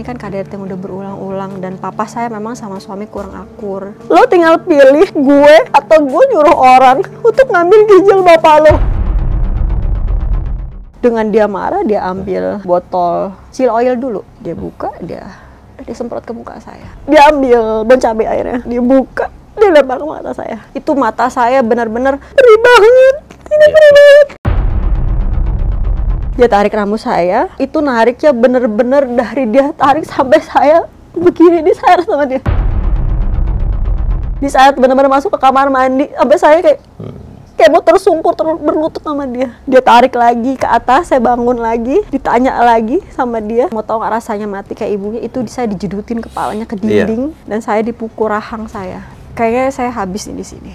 ini kan KDRT yang udah berulang-ulang dan papa saya memang sama suami kurang akur. Lo tinggal pilih gue atau gue nyuruh orang untuk ngambil ginjal bapak lo. Dengan dia marah, dia ambil botol seal oil dulu. Dia buka, dia semprot ke muka saya. Dia ambil bon cabai airnya, dia buka, dia lempar ke mata saya. Itu mata saya benar-benar perih banget. Ini perih banget. Dia tarik rambut saya, itu nariknya bener-bener dari dia tarik sampai saya begini diseret sama dia. Di saat bener-bener masuk ke kamar mandi, sampai saya kayak mau tersungkur, berlutut sama dia. Dia tarik lagi ke atas, saya bangun lagi, ditanya lagi sama dia. Mau tahu gak rasanya mati kayak ibunya, itu saya dijedutin kepalanya ke dinding, dan saya dipukul rahang saya. Kayaknya saya habis di sini.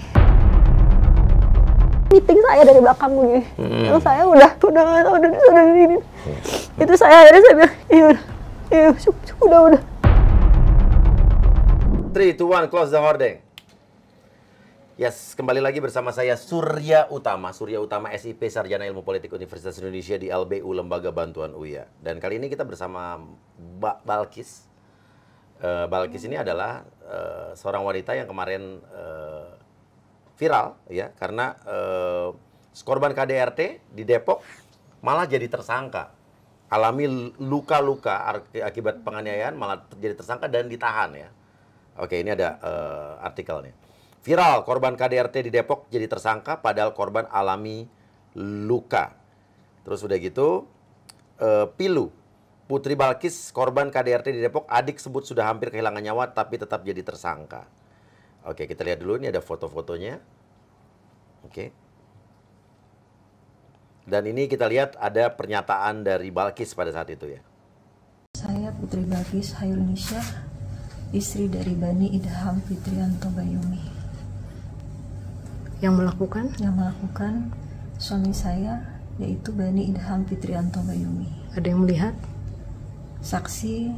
Meeting saya dari belakang begini, yang saya udah ini. Itu saya akhirnya saya bilang, iya, udah. 3, 2, 1, close the hordeng. Yes, kembali lagi bersama saya Surya Utama SIP Sarjana Ilmu Politik Universitas Indonesia di LBU Lembaga Bantuan UIA. Dan kali ini kita bersama Mbak Balkis. Balkis ini adalah seorang wanita yang kemarin viral ya, karena korban KDRT di Depok malah jadi tersangka, alami luka-luka akibat penganiayaan, malah jadi tersangka dan ditahan ya. Oke, ini ada artikelnya. Viral, korban KDRT di Depok jadi tersangka padahal korban alami luka. Terus udah gitu, pilu, Putri Balkis korban KDRT di Depok, adik sebut sudah hampir kehilangan nyawa tapi tetap jadi tersangka. Oke, kita lihat dulu, ini ada foto-fotonya. Oke. Dan ini kita lihat ada pernyataan dari Balkis pada saat itu ya. Saya Putri Balkis Hayulinisha, istri dari Bani Idham Fitrianto Bayumi. Yang melakukan suami saya, yaitu Bani Idham Fitrianto Bayumi. Ada yang melihat? Saksi,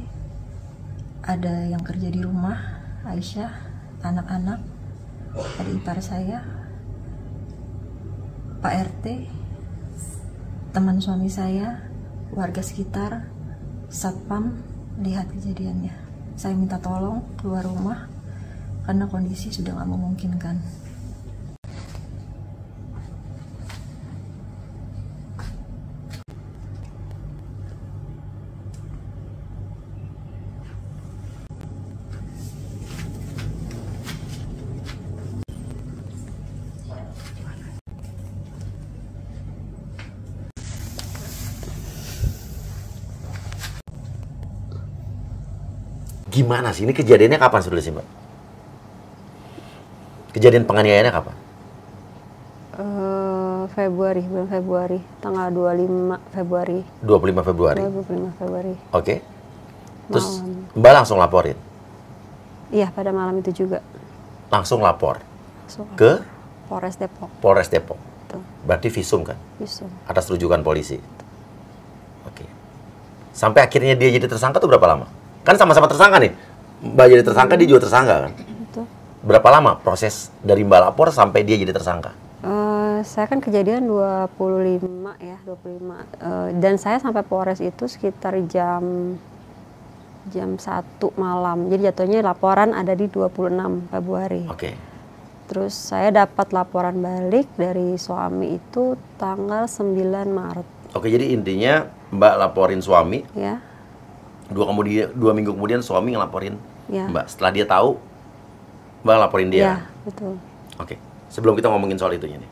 ada yang kerja di rumah, Aisyah, anak-anak, ada ipar saya, Pak RT, teman suami saya, warga sekitar, satpam lihat kejadiannya. Saya minta tolong keluar rumah karena kondisi sudah nggak memungkinkan. Gimana sih? Ini kejadiannya kapan sebenarnya sih, Mbak? Kejadian penganiayaannya kapan? Bulan Februari, tanggal 25 Februari. 25 Februari? 25 Februari. Oke. Terus Mbak langsung laporin? Iya, pada malam itu juga. Langsung lapor? Ke? Polres Depok. Polres Depok? Betul. Berarti visum kan? Visum. Atas rujukan polisi? Oke. Sampai akhirnya dia jadi tersangka tuh berapa lama? Kan sama-sama tersangka nih. Mbak jadi tersangka, dia juga tersangka kan? Betul. Berapa lama proses dari Mbak lapor sampai dia jadi tersangka? Saya kan kejadian 25 ya, 25. Dan saya sampai Polres itu sekitar jam 1 malam. Jadi jatuhnya laporan ada di 26 Februari. Oke. Terus saya dapat laporan balik dari suami itu tanggal 9 Maret. Oke, jadi intinya Mbak laporin suami. Ya. 2 minggu kemudian suami ngelaporin Ya. Mbak. Setelah dia tahu, Mbak laporin dia. Ya, betul. Oke. Sebelum kita ngomongin soal itunya nih.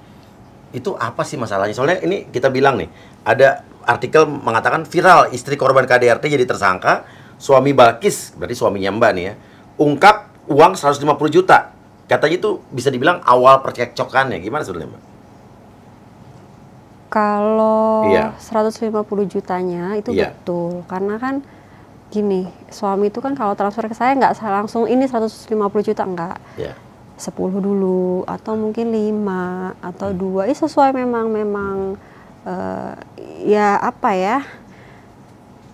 Itu apa sih masalahnya? Soalnya ini kita bilang nih, ada artikel mengatakan viral istri korban KDRT jadi tersangka, suami Balkis, berarti suaminya Mbak nih ya, ungkap uang 150 juta. Katanya itu bisa dibilang awal percekcokannya. Gimana sebenarnya, Mbak? Kalau 150 jutanya itu betul. Karena kan gini, suami itu kan kalau transfer ke saya nggak langsung ini 150 juta, enggak. 10 dulu, atau mungkin 5, atau 2. Ini sesuai memang ya apa ya,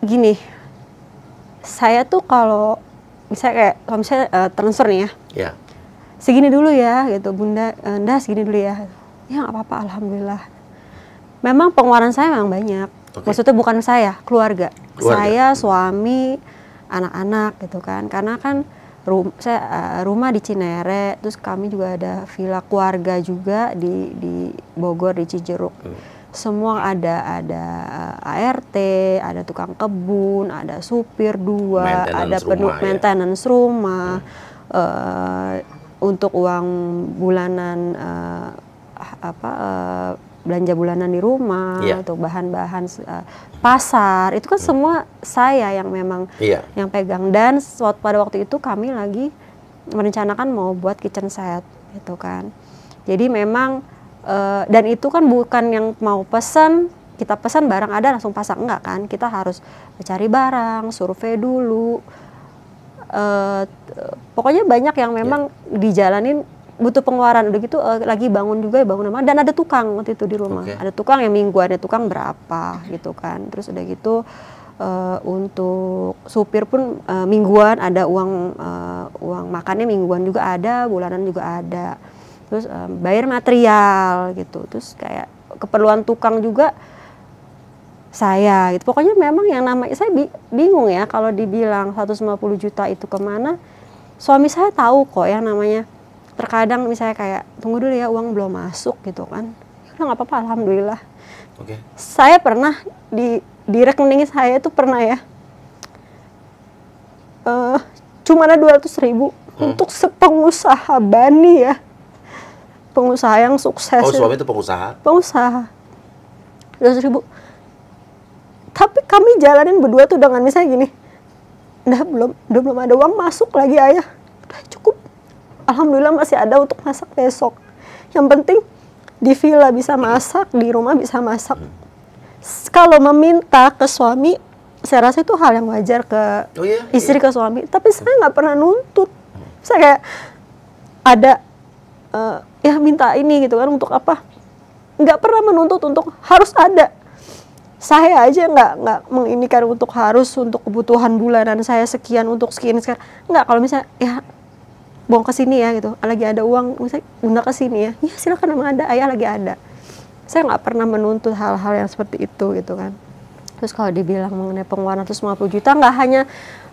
gini, saya tuh kalau misalnya transfer nih ya, segini dulu ya gitu, Bunda, Anda segini dulu ya nggak apa-apa, alhamdulillah. Memang pengeluaran saya memang banyak. Maksudnya bukan saya, keluarga. Saya, suami, anak-anak gitu kan, karena kan rumah di Cinere, terus kami juga ada villa keluarga juga di Bogor, di Cijeruk. Semua ada ART, ada tukang kebun, ada supir 2, ada maintenance rumah, untuk uang bulanan belanja bulanan di rumah, untuk bahan-bahan pasar, itu kan semua saya yang memang yang pegang. Dan pada waktu itu kami lagi merencanakan mau buat kitchen set gitu kan. Jadi memang dan itu kan bukan yang mau pesan, kita pesan barang ada langsung pasang, enggak kan, kita harus cari barang, survei dulu, pokoknya banyak yang memang dijalanin, butuh pengeluaran. Udah gitu lagi bangun juga, bangun rumah, dan ada tukang waktu itu di rumah, ada tukang yang mingguan, ada tukang berapa gitu kan. Terus udah gitu untuk supir pun mingguan, ada uang makannya mingguan juga ada, bulanan juga ada. Terus bayar material gitu, terus kayak keperluan tukang juga saya gitu. Pokoknya memang yang namanya, saya bingung ya kalau dibilang 150 juta itu kemana. Suami saya tahu kok yang namanya, terkadang misalnya kayak tunggu dulu ya, uang belum masuk gitu kan, nggak apa-apa, alhamdulillah. Saya pernah di rekening saya itu pernah ya, cuma ada 200.000 untuk sepengusaha bani ya, pengusaha yang sukses. Oh, suami itu pengusaha? Pengusaha. 200.000. Tapi kami jalanin berdua tuh dengan misalnya gini, udah belum ada uang masuk lagi ayah, udah cukup, alhamdulillah masih ada untuk masak besok. Yang penting di villa bisa masak, di rumah bisa masak. Kalau meminta ke suami, saya rasa itu hal yang wajar ke istri, ke suami. Tapi saya nggak pernah nuntut. Saya kayak ada ya minta ini gitu kan, untuk apa? Nggak pernah menuntut untuk harus ada. Saya aja nggak menginikan untuk harus, untuk kebutuhan bulanan saya sekian, untuk sekian. Nggak, kalau misalnya ya buang ke sini ya gitu, lagi ada uang misalnya guna ke sini ya, ya silakan, emang ada, ayah lagi ada. Saya nggak pernah menuntut hal-hal yang seperti itu gitu kan. Terus kalau dibilang mengenai pengeluaran 150 juta, nggak hanya,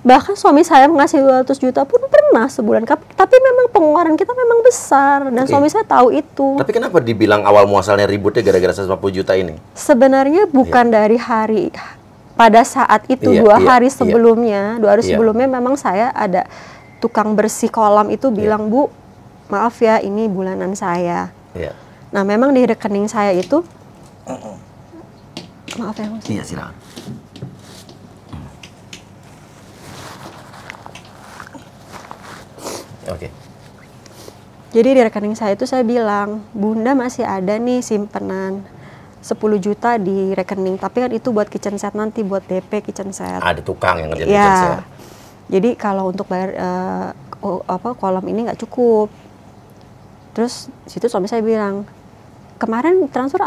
bahkan suami saya ngasih 200 juta pun pernah sebulan. Tapi memang pengeluaran kita memang besar, dan suami saya tahu itu. Tapi kenapa dibilang awal muasalnya ributnya gara-gara 150 juta ini? Sebenarnya bukan dari hari, pada saat itu, 2 hari sebelumnya, 2 hari sebelumnya memang saya ada tukang bersih kolam itu bilang, Bu, maaf ya, ini bulanan saya. Nah, memang di rekening saya itu, maaf ya, Mas. Iya, silakan. Oke. Jadi di rekening saya itu saya bilang, Bunda masih ada nih simpenan 10 juta di rekening, tapi kan itu buat kitchen set nanti, buat DP kitchen set. Ada tukang yang ngerjain kitchen set. Jadi kalau untuk bayar kolam ini nggak cukup. Terus situ suami saya bilang, kemarin transfer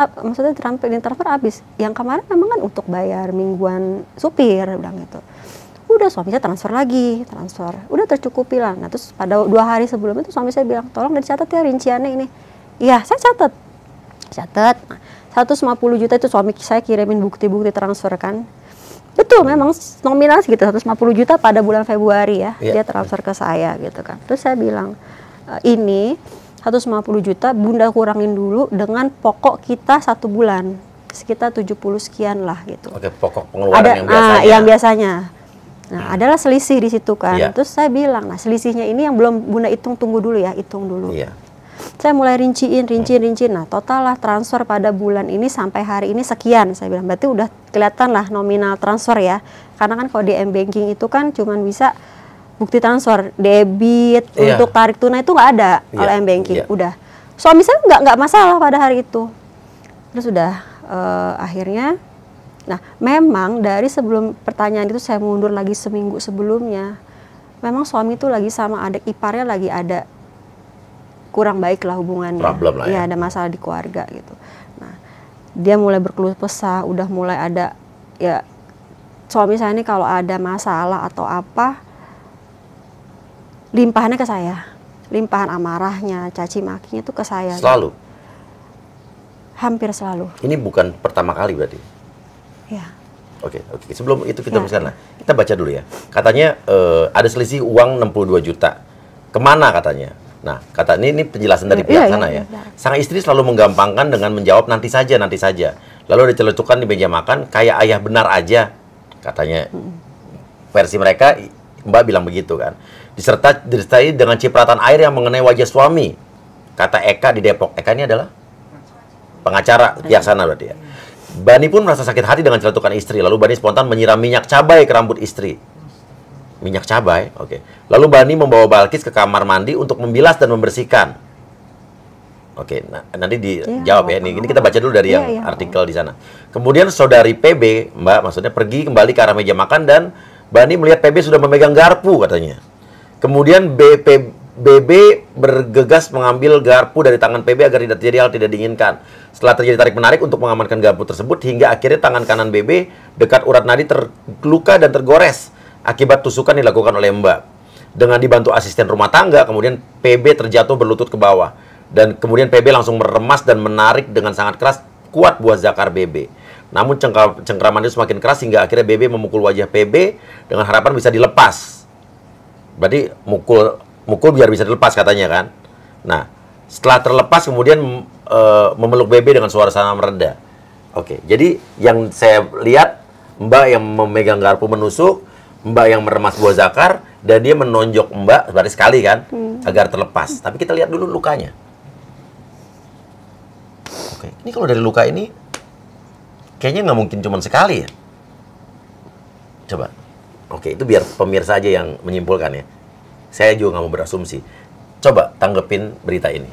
habis. Yang kemarin memang kan untuk bayar mingguan supir, bilang gitu. Udah, suami saya transfer lagi, udah tercukupi lah. Nah, terus pada 2 hari sebelum itu suami saya bilang, tolong dicatat ya rinciannya ini. Iya, saya catat. Nah, 150 juta itu suami saya kirimin bukti-bukti transfer kan. Betul, memang nominal segitu, 150 juta pada bulan Februari ya, dia transfer ke saya gitu kan. Terus saya bilang, ini 150 juta Bunda kurangin dulu dengan pokok kita 1 bulan, sekitar 70 sekian lah gitu. Oke, pokok pengeluaran yang biasanya. Yang biasanya. Nah, adalah selisih di situ kan. Terus saya bilang, nah selisihnya ini yang belum Bunda hitung, tunggu dulu ya, hitung dulu. Saya mulai rinciin. Nah, total lah transfer pada bulan ini sampai hari ini sekian. Saya bilang, berarti udah kelihatan lah nominal transfer ya. Karena kan kalau di M-Banking itu kan cuman bisa bukti transfer, debit, untuk tarik tunai itu nggak ada kalau M-Banking. Udah. Suami saya nggak masalah pada hari itu. Terus udah akhirnya, nah memang dari sebelum pertanyaan itu saya mundur lagi seminggu sebelumnya. Memang suami itu lagi sama adik iparnya lagi ada kurang baik lah hubungannya. Problem lah ya. Ada masalah di keluarga gitu. Nah, dia mulai berkeluh kesah, udah mulai ada, ya suami saya ini kalau ada masalah atau apa, limpahannya ke saya. Limpahan amarahnya, caci makinya itu ke saya. Selalu? Hampir selalu. Ini bukan pertama kali berarti? Ya. Oke. Sebelum itu kita teruskan lah. Kita baca dulu ya. Katanya ada selisih uang 62 juta. Kemana katanya? Nah, kata ini penjelasan dari pihak sana ya. Sang istri selalu menggampangkan dengan menjawab nanti saja. Lalu diceletukan di meja makan kayak ayah benar aja. Katanya versi mereka, Mbak bilang begitu kan. Disertai dengan cipratan air yang mengenai wajah suami. Kata Eka di Depok. Eka ini adalah pengacara pihak sana berarti ya. Bani pun merasa sakit hati dengan celetukan istri. Lalu Bani spontan menyiram minyak cabai ke rambut istri. Minyak cabai? Oke. Lalu Bani membawa Balkis ke kamar mandi untuk membilas dan membersihkan. Oke, nah, nanti dijawab ya. Ini kita baca dulu dari yang artikel di sana. Kemudian saudari PB, Mbak, maksudnya pergi kembali ke arah meja makan dan Bani melihat PB sudah memegang garpu katanya. Kemudian BB bergegas mengambil garpu dari tangan PB agar tidak terjadi hal tidak diinginkan. Setelah terjadi tarik-menarik untuk mengamankan garpu tersebut, hingga akhirnya tangan kanan BB dekat urat nadi terluka dan tergores akibat tusukan dilakukan oleh Mbak. Dengan dibantu asisten rumah tangga, kemudian PB terjatuh berlutut ke bawah. Dan kemudian PB langsung meremas dan menarik dengan sangat keras kuat buah zakar BB. Namun cengkraman itu semakin keras hingga akhirnya BB memukul wajah PB dengan harapan bisa dilepas. Berarti mukul biar bisa dilepas katanya kan. Nah, setelah terlepas kemudian memeluk BB dengan suara sana mereda. Oke, jadi yang saya lihat Mbak yang memegang garpu menusuk, Mbak yang meremas buah zakar, dan dia menonjok Mbak berarti sekali kan agar terlepas. Tapi kita lihat dulu lukanya. Oke, ini kalau dari luka ini kayaknya nggak mungkin cuma sekali ya. Coba. Oke, itu biar pemirsa aja yang menyimpulkan ya. Saya juga nggak mau berasumsi. Coba tanggepin berita ini.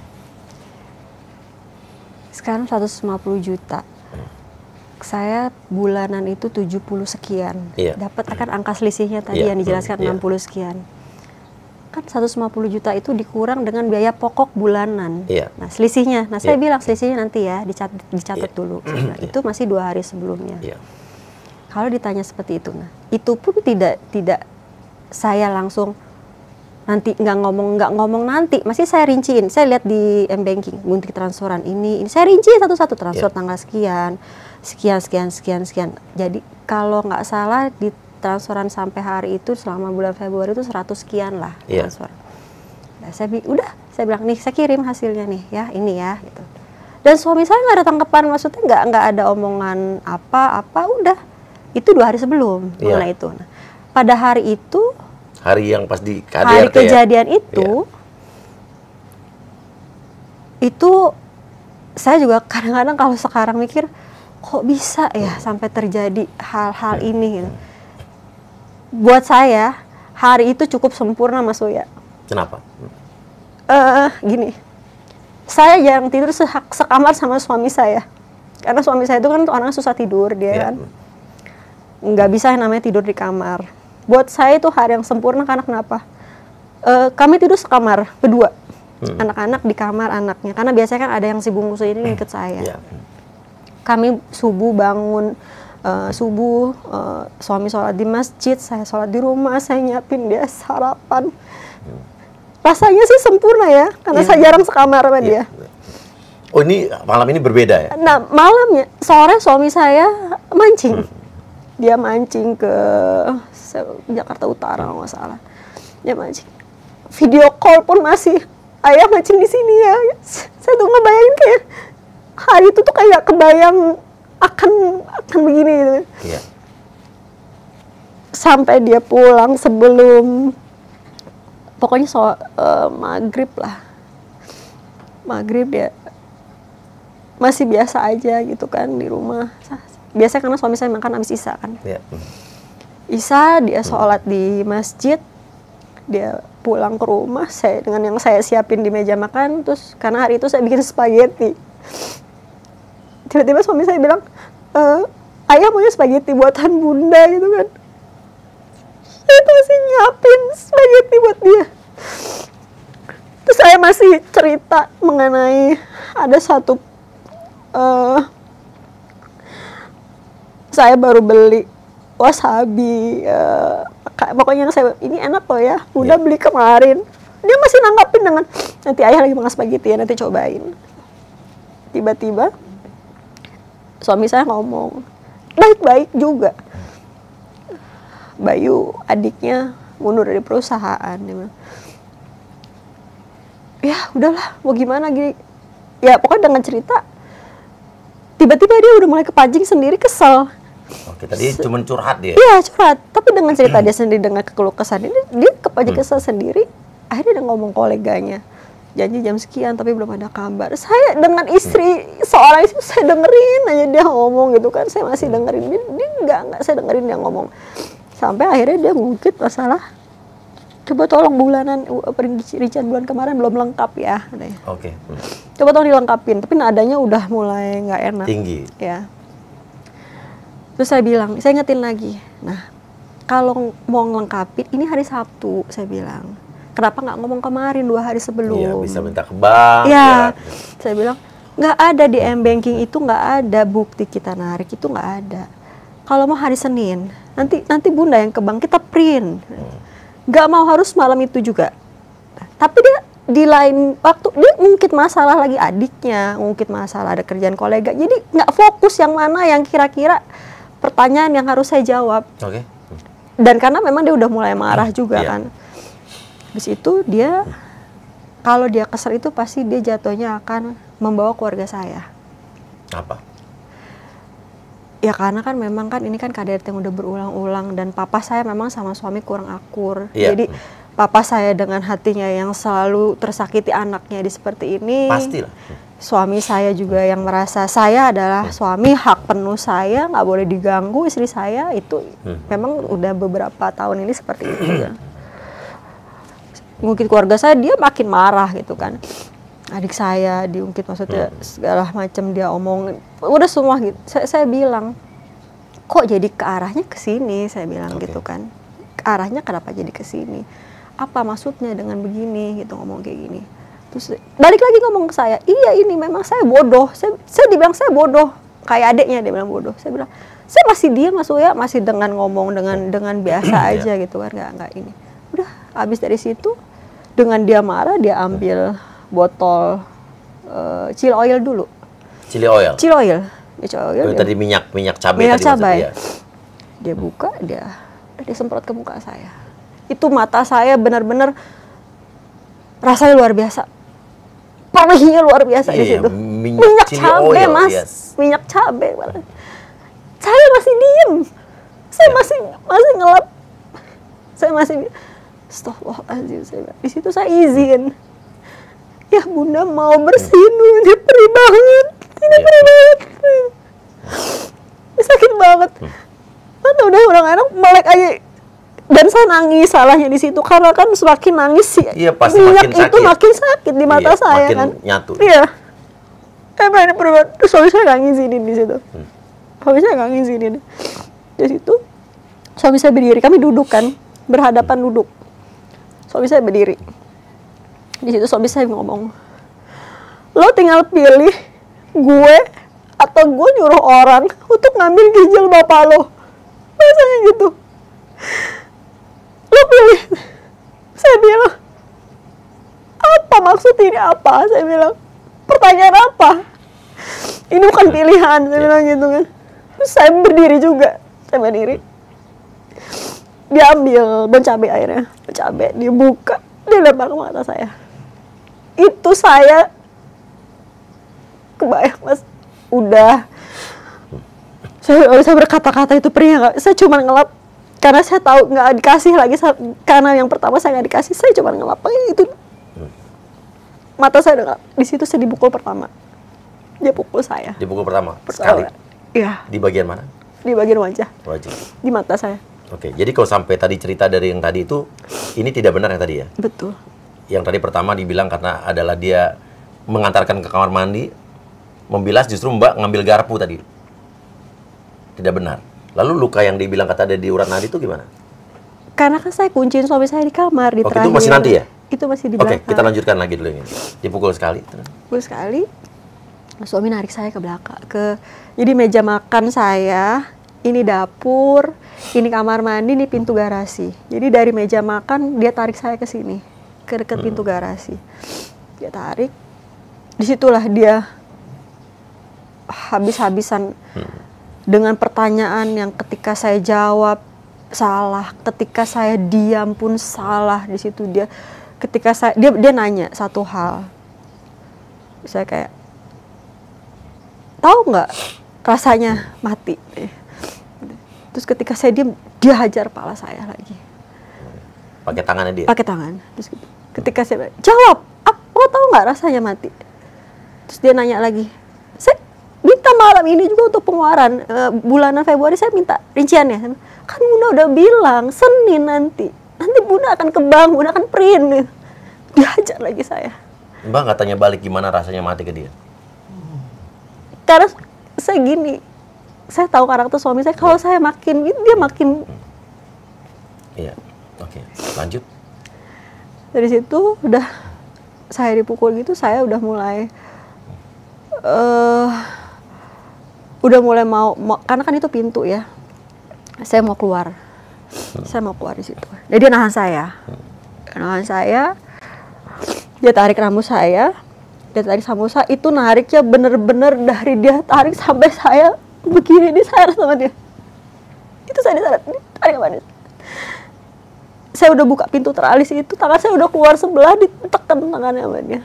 Sekarang 150 juta. Saya bulanan itu 70 sekian. Dapat akan angka selisihnya tadi yang dijelaskan 60 sekian. Kan 150 juta itu dikurang dengan biaya pokok bulanan. Nah, selisihnya. Nah, saya bilang selisihnya nanti ya, dicatat dulu. Nah, itu masih 2 hari sebelumnya. Kalau ditanya seperti itu, nah, itu pun tidak saya langsung nanti nggak ngomong nanti, masih saya rinciin. Saya lihat di M-Banking, gunting transferan ini saya rinciin satu-satu transfer tanggal sekian. Jadi kalau nggak salah di transferan sampai hari itu selama bulan Februari itu 100 sekian lah transfer. Nah, saya bilang nih saya kirim hasilnya nih ya, ini ya gitu. Dan suami saya nggak ada tanggapan, maksudnya nggak ada omongan apa-apa, udah itu 2 hari sebelum mengenai itu. Nah, pada hari itu, hari yang pas di KDRT, hari kejadian itu saya juga kadang-kadang kalau sekarang mikir kok bisa ya sampai terjadi hal-hal ini gitu. Buat saya hari itu cukup sempurna Mas Uya. Kenapa? Gini, saya jarang tidur sekamar sama suami saya, karena suami saya itu kan orangnya susah tidur dia kan, nggak bisa yang namanya tidur di kamar. Buat saya itu hari yang sempurna karena kenapa? Kami tidur sekamar berdua, anak-anak di kamar anaknya, karena biasanya kan ada yang si bungkus ini ngikut saya. Kami subuh bangun, suami sholat di masjid, saya sholat di rumah, saya nyiapin dia sarapan. Rasanya sih sempurna ya, karena saya jarang sekamar sama dia. Oh, ini malam ini berbeda ya? Nah, malamnya, sore suami saya mancing. Dia mancing ke Jakarta Utara nggak salah. Dia mancing. Video call pun masih, ayah mancing di sini ya. Saya tuh ngebayangin kayak hari itu tuh kayak kebayang akan begini gitu. Sampai dia pulang sebelum pokoknya maghrib lah. Maghrib dia masih biasa aja gitu kan di rumah. Biasanya karena suami saya makan habis Isya kan. Isya dia sholat di masjid, dia pulang ke rumah, saya dengan yang saya siapin di meja makan, terus karena hari itu saya bikin spaghetti. Tiba-tiba suami saya bilang, ayah maunya spaghetti buatan bunda gitu kan. Saya masih nyiapin spaghetti buat dia. Terus saya masih cerita mengenai ada satu, saya baru beli wasabi, pokoknya saya ini enak loh ya, udah beli kemarin. Dia masih nanggapin dengan nanti ayah lagi makan spaghetti ya, nanti cobain. Tiba-tiba suami saya ngomong baik-baik juga, Bayu adiknya mundur dari perusahaan. Dia bilang, ya udahlah mau gimana gini. Ya pokoknya dengan cerita, tiba-tiba dia udah mulai kepancing sendiri, kesel. Oke, tadi cuma curhat dia. Iya curhat, tapi dengan cerita dia sendiri, dengan kekeluh kesah dia kepancing kesel sendiri. Akhirnya dia ngomong koleganya, janji jam sekian tapi belum ada kabar. Saya dengan istri seorang istri, saya dengerin aja dia ngomong gitu kan, saya masih dengerin dia enggak saya dengerin dia ngomong. Sampai akhirnya dia ngungkit masalah, coba tolong bulanan rincian bulan kemarin belum lengkap ya katanya. Oke. Coba tolong dilengkapin, tapi nadanya udah mulai nggak enak. Tinggi. Ya. Terus saya bilang, saya ingetin lagi. Nah, kalau mau ngelengkapin, ini hari Sabtu, saya bilang. Kenapa nggak ngomong kemarin 2 hari sebelum? Iya, bisa minta ke bank. Ya. Saya bilang, nggak ada di M-Banking itu, nggak ada bukti kita narik, itu nggak ada. Kalau mau hari Senin, nanti Bunda yang ke bank, kita print. Nggak mau harus malam itu juga. Tapi dia di lain waktu, dia ngungkit masalah lagi adiknya, ngungkit masalah ada kerjaan kolega. Jadi nggak fokus yang mana yang kira-kira pertanyaan yang harus saya jawab. Oke. Dan karena memang dia udah mulai marah juga kan. Di situ dia, kalau dia kesel itu pasti dia jatuhnya akan membawa keluarga saya. Apa? Ya karena kan memang kan ini kan KDRT yang udah berulang-ulang dan papa saya memang sama suami kurang akur. Jadi papa saya dengan hatinya yang selalu tersakiti anaknya di seperti ini. Pastilah. Suami saya juga yang merasa saya adalah suami, hak penuh saya, nggak boleh diganggu istri saya, itu memang udah beberapa tahun ini seperti itu ya. Ngungkit keluarga saya, dia makin marah gitu kan. Adik saya diungkit, maksudnya segala macam dia omong, udah semua gitu. Saya bilang, kok jadi ke arahnya ke sini, saya bilang gitu kan. Arahnya kenapa jadi ke sini? Apa maksudnya dengan begini gitu, ngomong kayak gini. Terus balik lagi ngomong ke saya, iya ini memang saya bodoh. Saya dibilang saya bodoh, kayak adiknya dia bilang bodoh. Saya bilang, saya masih diam Mas Uya, masih dengan ngomong dengan biasa aja gitu kan, nggak ini. Udah habis dari situ, dengan dia marah dia ambil botol chili oil dulu. Chili oil. Chili oil. Dia Tadi minyak cabai. Minyak tadi cabai. Ya. Dia buka, dia semprot ke muka saya. Itu mata saya benar-benar rasanya luar biasa. Perihnya luar biasa di situ. Minyak cabai, Mas. Yes. Minyak cabai. Saya masih diem. Saya masih ngelap. Saya masih astagfirullahaladzim, di situ saya izin. Ya Bunda mau bersihin dulu, ini perih banget. Ini perih banget. Ini sakit banget. Kan udah orang-orang melek aja. Dan saya nangis salahnya di situ karena kan semakin nangis sih. Iya, pasti minyak makin sakit. Itu makin sakit di mata saya makin kan. Nyatu. Iya. Ini perih banget. Terus suami saya nggak ngizinin di situ. Suami saya nggak ngizinin. Di situ suami saya berdiri, kami duduk kan, berhadapan duduk. Suami saya berdiri. Di situ suami saya ngomong, lo tinggal pilih gue atau gue nyuruh orang untuk ngambil ginjal bapak lo. Biasanya gitu. Lo pilih. Saya bilang, apa maksud ini apa? Saya bilang, pertanyaan apa? Ini bukan pilihan. Saya bilang gitu kan. Terus saya berdiri juga. Saya berdiri. Dia ambil bon cabai airnya, bon cabai, dia buka, dia lempar ke mata saya. Itu saya kebayang Mas, udah saya nggak bisa berkata-kata itu perih, saya cuma ngelap karena saya tahu nggak dikasih lagi, karena yang pertama saya nggak dikasih, saya cuma ngelap itu mata saya udah ngelap. Di situ saya dipukul pertama, dia pukul saya. Dipukul pertama sekali? Iya. Di bagian mana? Di bagian wajah. Wajah. Di mata saya. Oke, jadi kalau sampai tadi cerita dari yang tadi itu, ini tidak benar yang tadi ya? Betul. Yang tadi pertama dibilang karena adalah dia mengantarkan ke kamar mandi, membilas, justru Mbak ngambil garpu tadi. Tidak benar. Lalu luka yang dibilang kata ada di urat nadi itu gimana? Karena kan saya kunciin suami saya di kamar, di terakhir. Itu masih nanti ya? Itu masih di belakang. Oke, kita lanjutkan lagi dulu ini. Dipukul sekali. Pukul sekali, suami narik saya ke belakang. Jadi meja makan saya, ini dapur, ini kamar mandi, ini pintu garasi. Jadi dari meja makan dia tarik saya ke sini, ke dekat pintu garasi. Dia tarik, disitulah dia habis-habisan dengan pertanyaan yang ketika saya jawab salah, ketika saya diam pun salah di situ. Dia nanya satu hal, saya kayak, tahu nggak rasanya mati? Terus ketika saya diam, dia hajar kepala saya lagi. Pakai tangannya dia? Pakai tangan. Terus ketika saya jawab, lo tahu nggak rasanya mati? Terus dia nanya lagi, saya minta malam ini juga untuk pengeluaran bulanan Februari, saya minta rinciannya. Kan Bunda udah bilang Senin nanti Bunda akan ke bank, Bunda akan print. Dihajar lagi saya. Mbak nggak tanya balik gimana rasanya mati ke dia? Karena saya gini, saya tahu karakter suami saya, kalau saya makin gitu, dia makin. Iya, oke. Lanjut. Dari situ udah saya dipukul gitu, saya udah mulai mau, karena kan itu pintu ya, saya mau keluar di situ. Dan dia nahan saya, dia tarik rambut saya, itu nariknya bener-bener dari dia tarik sampai saya begini, diseret sama dia. Itu saya diseret, tarik sama dia. Saya udah buka pintu teralis itu, tangan saya udah keluar sebelah, ditekan tangannya sama dia.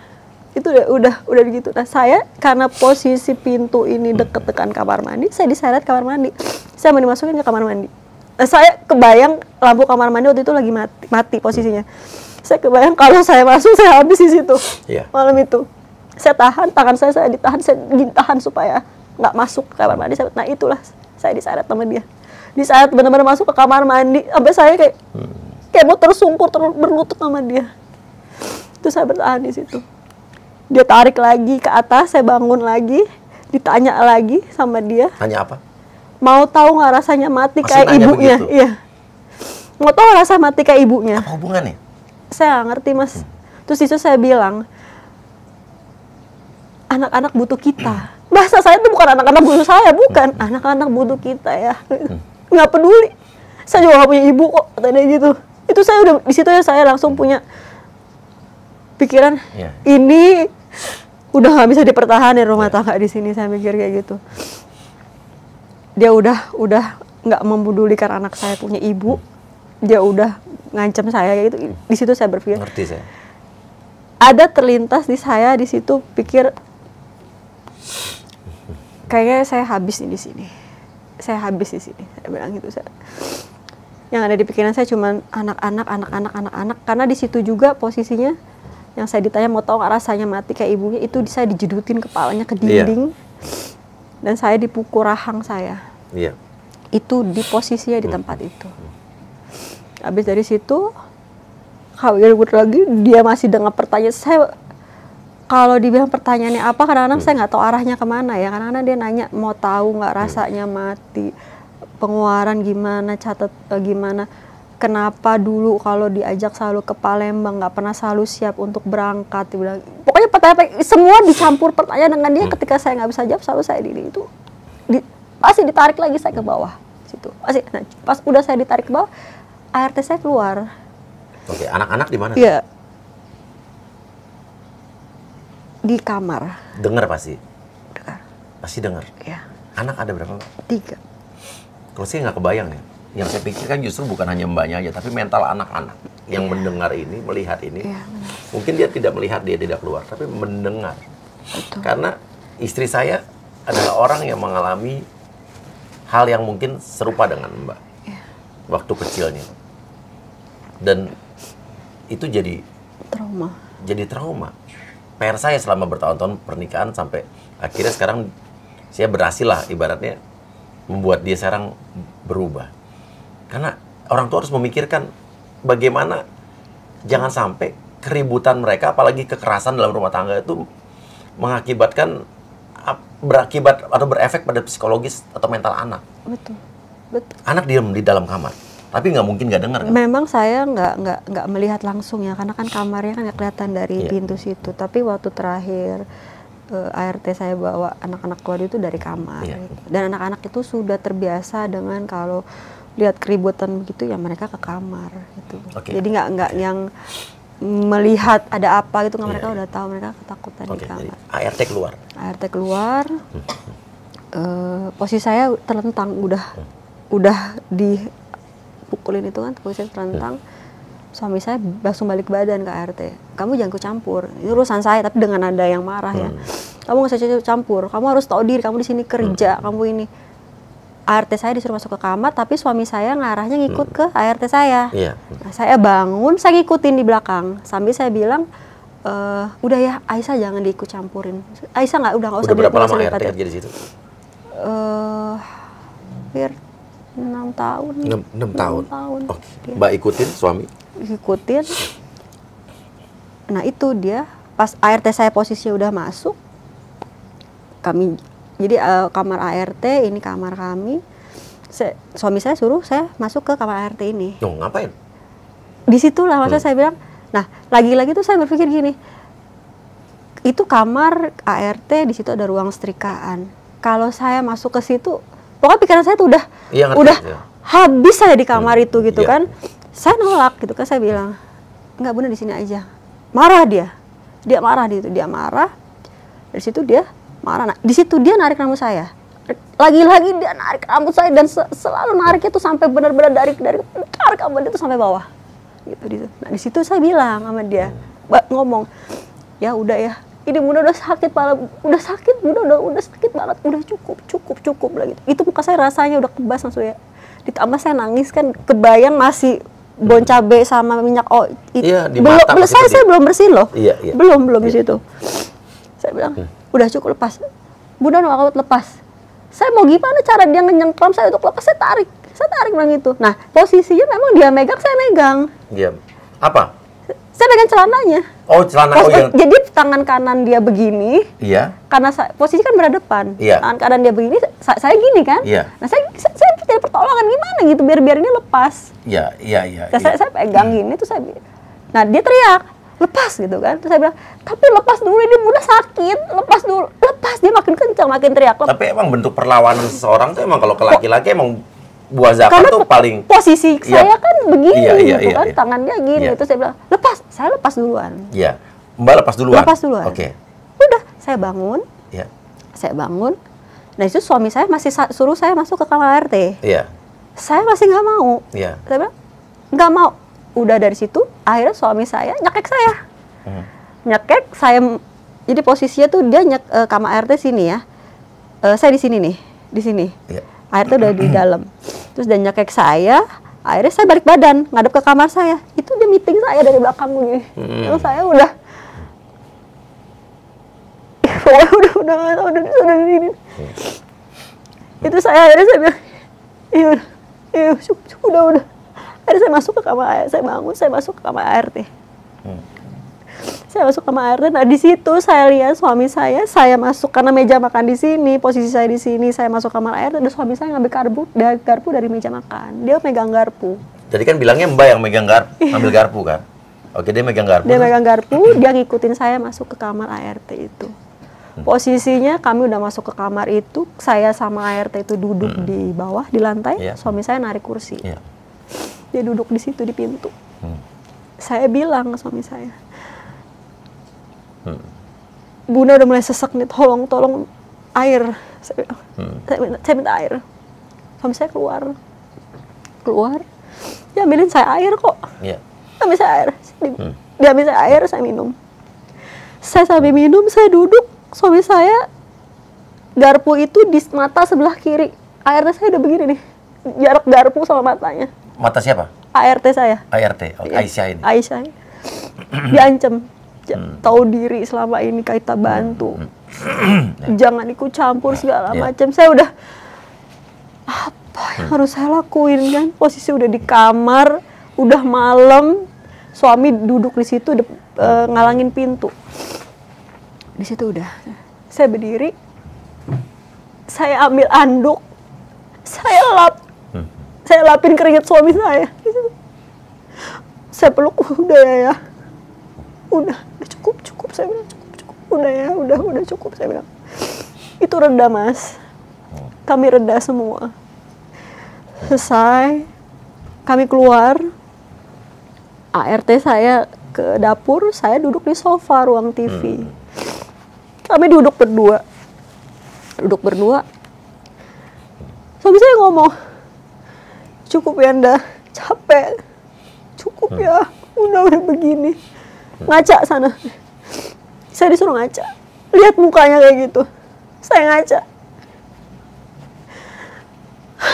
Itu udah gitu. Nah, saya karena posisi pintu ini deket dengan kamar mandi, saya diseret kamar mandi. Saya mau dimasukin ke kamar mandi. Nah, saya kebayang lampu kamar mandi waktu itu lagi mati posisinya. Saya kebayang kalau saya masuk, saya habis di situ. Iya. Malam itu. Saya tahan, tangan saya ditahan, saya ditahan supaya nggak masuk ke kamar mandi. Nah, itulah saya diseret sama dia. Diseret benar-benar masuk ke kamar mandi, sampai saya kayak mau tersungkur, berlutut sama dia. Itu saya bertahan di situ. Dia tarik lagi ke atas, saya bangun lagi, ditanya lagi sama dia. Tanya apa? Mau tahu nggak rasanya mati Masih kayak nanya ibunya? begitu? Iya. Mau tahu rasa mati kayak ibunya? Apa hubungannya? Saya nggak ngerti, Mas. Terus itu saya bilang, anak-anak butuh kita. Bahasa saya itu bukan anak-anak butuh saya, bukan. Anak-anak butuh kita ya. Nggak peduli. Saya juga nggak punya ibu kok, katanya gitu. Itu saya udah di situ ya, saya langsung punya pikiran, ini udah nggak bisa dipertahankan rumah tangga di sini. Saya mikir kayak gitu. Dia udah nggak mempedulikan anak saya punya ibu. Dia udah ngancam saya kayak gitu. Di situ saya berpikir. Ngerti saya. Ada terlintas di saya di situ pikir, kayaknya saya habis di sini. Saya habis di sini. Saya bilang gitu. Yang ada di pikiran saya cuma anak-anak. Karena di situ juga posisinya yang saya ditanya mau tahu nggak rasanya mati kayak ibunya, itu saya dijedutin kepalanya ke dinding. Dan saya dipukul rahang saya. Iya. Itu di posisinya di tempat itu. Habis dari situ, kalau lagi dia masih dengar pertanyaan saya. Kalau dibilang pertanyaannya apa, kadang-kadang saya nggak tahu arahnya kemana ya. Kadang-kadang dia nanya mau tahu nggak rasanya mati, pengeluaran gimana, catat gimana. Kenapa dulu kalau diajak selalu ke Palembang nggak pernah selalu siap untuk berangkat, dibilang. Pokoknya pertanyaan semua dicampur pertanyaan dengan dia. Ketika saya nggak bisa jawab, selalu saya itu pasti ditarik lagi saya ke bawah situ. Pasti. Nah, pas udah saya ditarik ke bawah, ART saya keluar. Oke, anak-anak di mana? Iya, di kamar. Dengar pasti. Dengar. Pasti dengar. Iya. Anak ada berapa? 3. Kalau saya nggak kebayang ya. Yang saya pikirkan justru bukan hanya mbaknya aja, tapi mental anak-anak yang mendengar ini, melihat ini. Iya, mungkin dia tidak melihat, dia tidak keluar, tapi mendengar. Betul. Karena istri saya adalah orang yang mengalami hal yang mungkin serupa dengan mbak. Iya. Waktu kecilnya. Dan itu jadi trauma. PR saya selama bertahun-tahun pernikahan sampai akhirnya sekarang saya berhasil lah ibaratnya membuat dia sekarang berubah. Karena orang tua harus memikirkan bagaimana jangan sampai keributan mereka, apalagi kekerasan dalam rumah tangga itu berakibat atau berefek pada psikologis atau mental anak. Betul. Anak diam di dalam kamar, tapi nggak mungkin nggak dengar. Kan? Memang saya nggak melihat langsung ya, karena kan kamarnya kan nggak kelihatan dari pintu situ. Tapi waktu terakhir ART saya bawa anak-anak keluar itu dari kamar. Gitu. Dan anak-anak itu sudah terbiasa dengan kalau lihat keributan begitu ya mereka ke kamar gitu. Jadi nggak yang melihat ada apa gitu, mereka udah tahu, mereka ketakutan di kamar. ART keluar. ART keluar. Posisi saya terlentang, udah di dipukulin itu kan, polisi terlentang. Suami saya langsung balik badan ke ART. Kamu jangan ikut campur. Ini urusan saya, tapi dengan nada yang marah ya. Kamu nggak usah campur. Kamu harus tahu diri. Kamu di sini kerja. Kamu ini. ART saya disuruh masuk ke kamar, tapi suami saya ngarahnya ngikut ke ART saya. Nah, saya bangun, saya ngikutin di belakang. Sambil saya bilang, udah ya, Aisyah jangan diikut campurin. Aisyah nggak usah. Udah berapa lama ART kerja di situ? Hampir 6 tahun. 6 tahun. Okay. Mbak ikutin suami? Ikutin. Nah itu dia pas ART saya posisinya udah masuk, kami jadi kamar ART ini kamar kami. Suami saya suruh saya masuk ke kamar ART ini. Ngapain? Di situlah maksudnya saya bilang. Nah lagi-lagi tuh saya berpikir gini, itu kamar ART, di situ ada ruang setrikaan. Kalau saya masuk ke situ, pokoknya pikiran saya tuh udah habis saya di kamar itu gitu kan. Saya nolak gitu kan, saya bilang nggak, Bunda di sini aja. Marah dia marah dia marah. Dari situ dia marah. Nah, di situ dia narik rambut saya. Lagi-lagi dia narik rambut saya dan selalu nariknya tuh sampai benar-benar dari rambut dia tuh sampai bawah. Gitu. Nah, di situ saya bilang sama dia, ngomong, ya udah ya. Ini Bunda udah sakit malah, udah sakit Bunda udah sakit banget, udah cukup lah gitu. Itu muka saya rasanya udah kebas langsung ya. Ditambah saya nangis kan, kebayang masih bon cabe sama minyak di mata belum saya belum bersihin loh. Belum di situ. Saya bilang, udah cukup, lepas. Bunda nolak lepas. Saya mau gimana cara dia ngenyengkram saya untuk lepas, saya tarik bilang gitu. Nah, posisinya memang dia megang, saya megang. Iya. Apa? Saya pegang celananya. Jadi tangan kanan dia begini. Iya. Karena posisi kan berhadapan. Iya. Tangan kanan dia begini, saya gini kan. Iya. Nah, saya cari pertolongan gimana gitu biar ini lepas. Iya. Nah, saya pegang gini tuh saya. Nah, dia teriak, "Lepas," gitu kan. Terus saya bilang, "Tapi lepas dulu, ini Bunda sakit. Lepas dulu." Lepas, dia makin kencang, makin teriak. Tapi emang bentuk perlawanan seseorang tuh emang kalau ke laki-laki emang buah zakat tuh paling posisi saya kan begini gitu kan, tangannya gini. Iya. Itu saya bilang, saya lepas duluan. Iya. Mbak lepas duluan. Oke. Udah, saya bangun. Iya. Saya bangun. Nah, itu suami saya masih suruh saya masuk ke kamar ART. Iya. Saya masih nggak mau. Iya. Saya bilang, nggak mau. Udah dari situ, akhirnya suami saya nyekek saya. Nyekek saya, jadi posisinya tuh dia kamar ART sini ya. Saya di sini nih, di sini. Iya. ART udah di dalam. Terus dia nyekek saya, akhirnya saya balik badan, ngadep ke kamar saya. Itu dia meeting saya dari belakang gini. Terus saya udah ini. Itu akhirnya saya bilang, iya, cukup, udah. Akhirnya saya masuk ke kamar ART, saya bangun, saya masuk ke kamar ART. Saya masuk ke kamar ART. Nah, di situ saya lihat suami saya masuk karena meja makan di sini, posisi saya di sini, saya masuk kamar ART, dan suami saya ngambil garpu dari meja makan. Dia megang garpu. Jadi kan bilangnya Mbak yang megang ngambil garpu kan? Oke, dia megang garpu. Dia megang garpu, dia ngikutin saya masuk ke kamar ART itu. Posisinya kami udah masuk ke kamar itu, saya sama ART itu duduk di bawah, di lantai, suami saya narik kursi. Dia duduk di situ di pintu. Saya bilang ke suami saya, Bunda udah mulai sesek nih, tolong air. Saya minta air. Suami saya keluar, dia ambilin saya air kok. Ambil saya air, dia ambil saya air, saya minum. Saya sambil minum, saya duduk, suami saya garpu itu di mata sebelah kiri. ART saya udah begini nih, jarak garpu sama matanya. Mata siapa? ART saya. ART, Aisyah ini. Aisyah. Diancam. Tahu diri selama ini kita bantu. Jangan ikut campur segala macam. Saya udah, apa yang harus saya lakuin kan? Posisi udah di kamar, udah malam, suami duduk di situ ngalangin pintu. Di situ udah, saya berdiri, saya ambil anduk, saya lapin keringat suami saya. Saya peluk, udah ya. Udah cukup, saya bilang cukup. Udah cukup, saya bilang. Itu reda, Mas. Kami reda semua. Selesai, kami keluar. ART saya ke dapur, saya duduk di sofa ruang TV. Kami duduk berdua. Suami saya ngomong, cukup ya, Nda. capek, cukup ya, udah begini. Ngaca sana, saya disuruh ngaca, lihat mukanya kayak gitu, saya ngaca.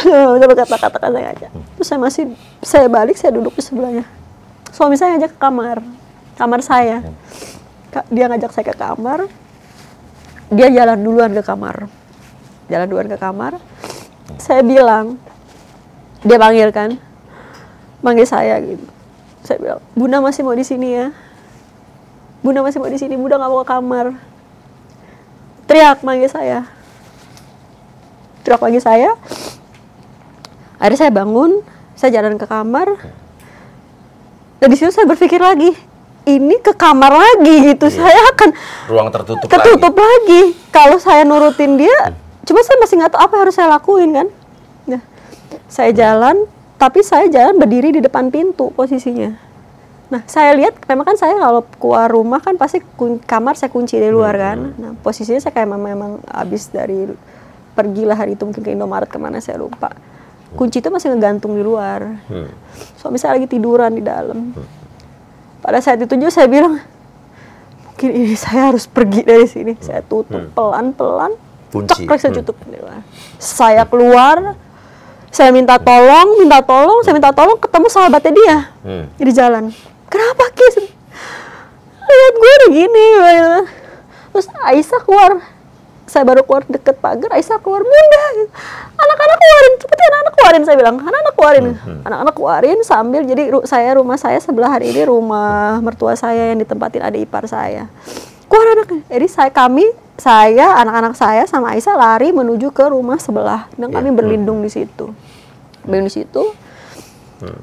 Udah berkata-kata saya ngaca. Terus saya balik, saya duduk di sebelahnya. Suami saya ngajak ke kamar saya. Dia ngajak saya ke kamar, dia jalan duluan ke kamar. Saya bilang, dia manggil saya gitu. Saya bilang, Bunda masih mau di sini ya? Bunda masih mau di sini, Bunda nggak mau ke kamar. Teriak manggil saya. Akhirnya saya bangun, saya jalan ke kamar. Dan di situ saya berpikir lagi, ini ke kamar lagi gitu. Saya akan ruang tertutup lagi. Kalau saya nurutin dia, cuma saya masih nggak tahu apa yang harus saya lakuin kan. Nah, saya jalan, tapi saya jalan berdiri di depan pintu posisinya. Nah, saya lihat, memang kan saya kalau keluar rumah kan pasti kamar saya kunci dari luar kan. Nah, posisinya saya kayak memang habis dari pergilah hari itu mungkin ke Indomaret kemana saya lupa. Kunci itu masih ngegantung di luar. Suami saya lagi tiduran di dalam. Pada saat itu juga saya bilang, mungkin ini saya harus pergi dari sini. Saya tutup pelan-pelan. Kunci. Saya tutup. Saya keluar. Saya minta tolong. Ketemu sahabatnya dia di jalan. Kenapa Kis? Lihat gue udah gini. Terus Aisyah keluar. Saya baru keluar deket pagar, Aisyah keluar, Bunda. Anak-anak keluarin, cepetin anak-anak keluarin, saya bilang. Anak-anak keluarin sambil, jadi rumah saya sebelah hari ini rumah mertua saya yang ditempatin adik ipar saya. Keluar anaknya. Jadi saya, anak-anak saya sama Aisyah lari menuju ke rumah sebelah. Dan kami berlindung di situ.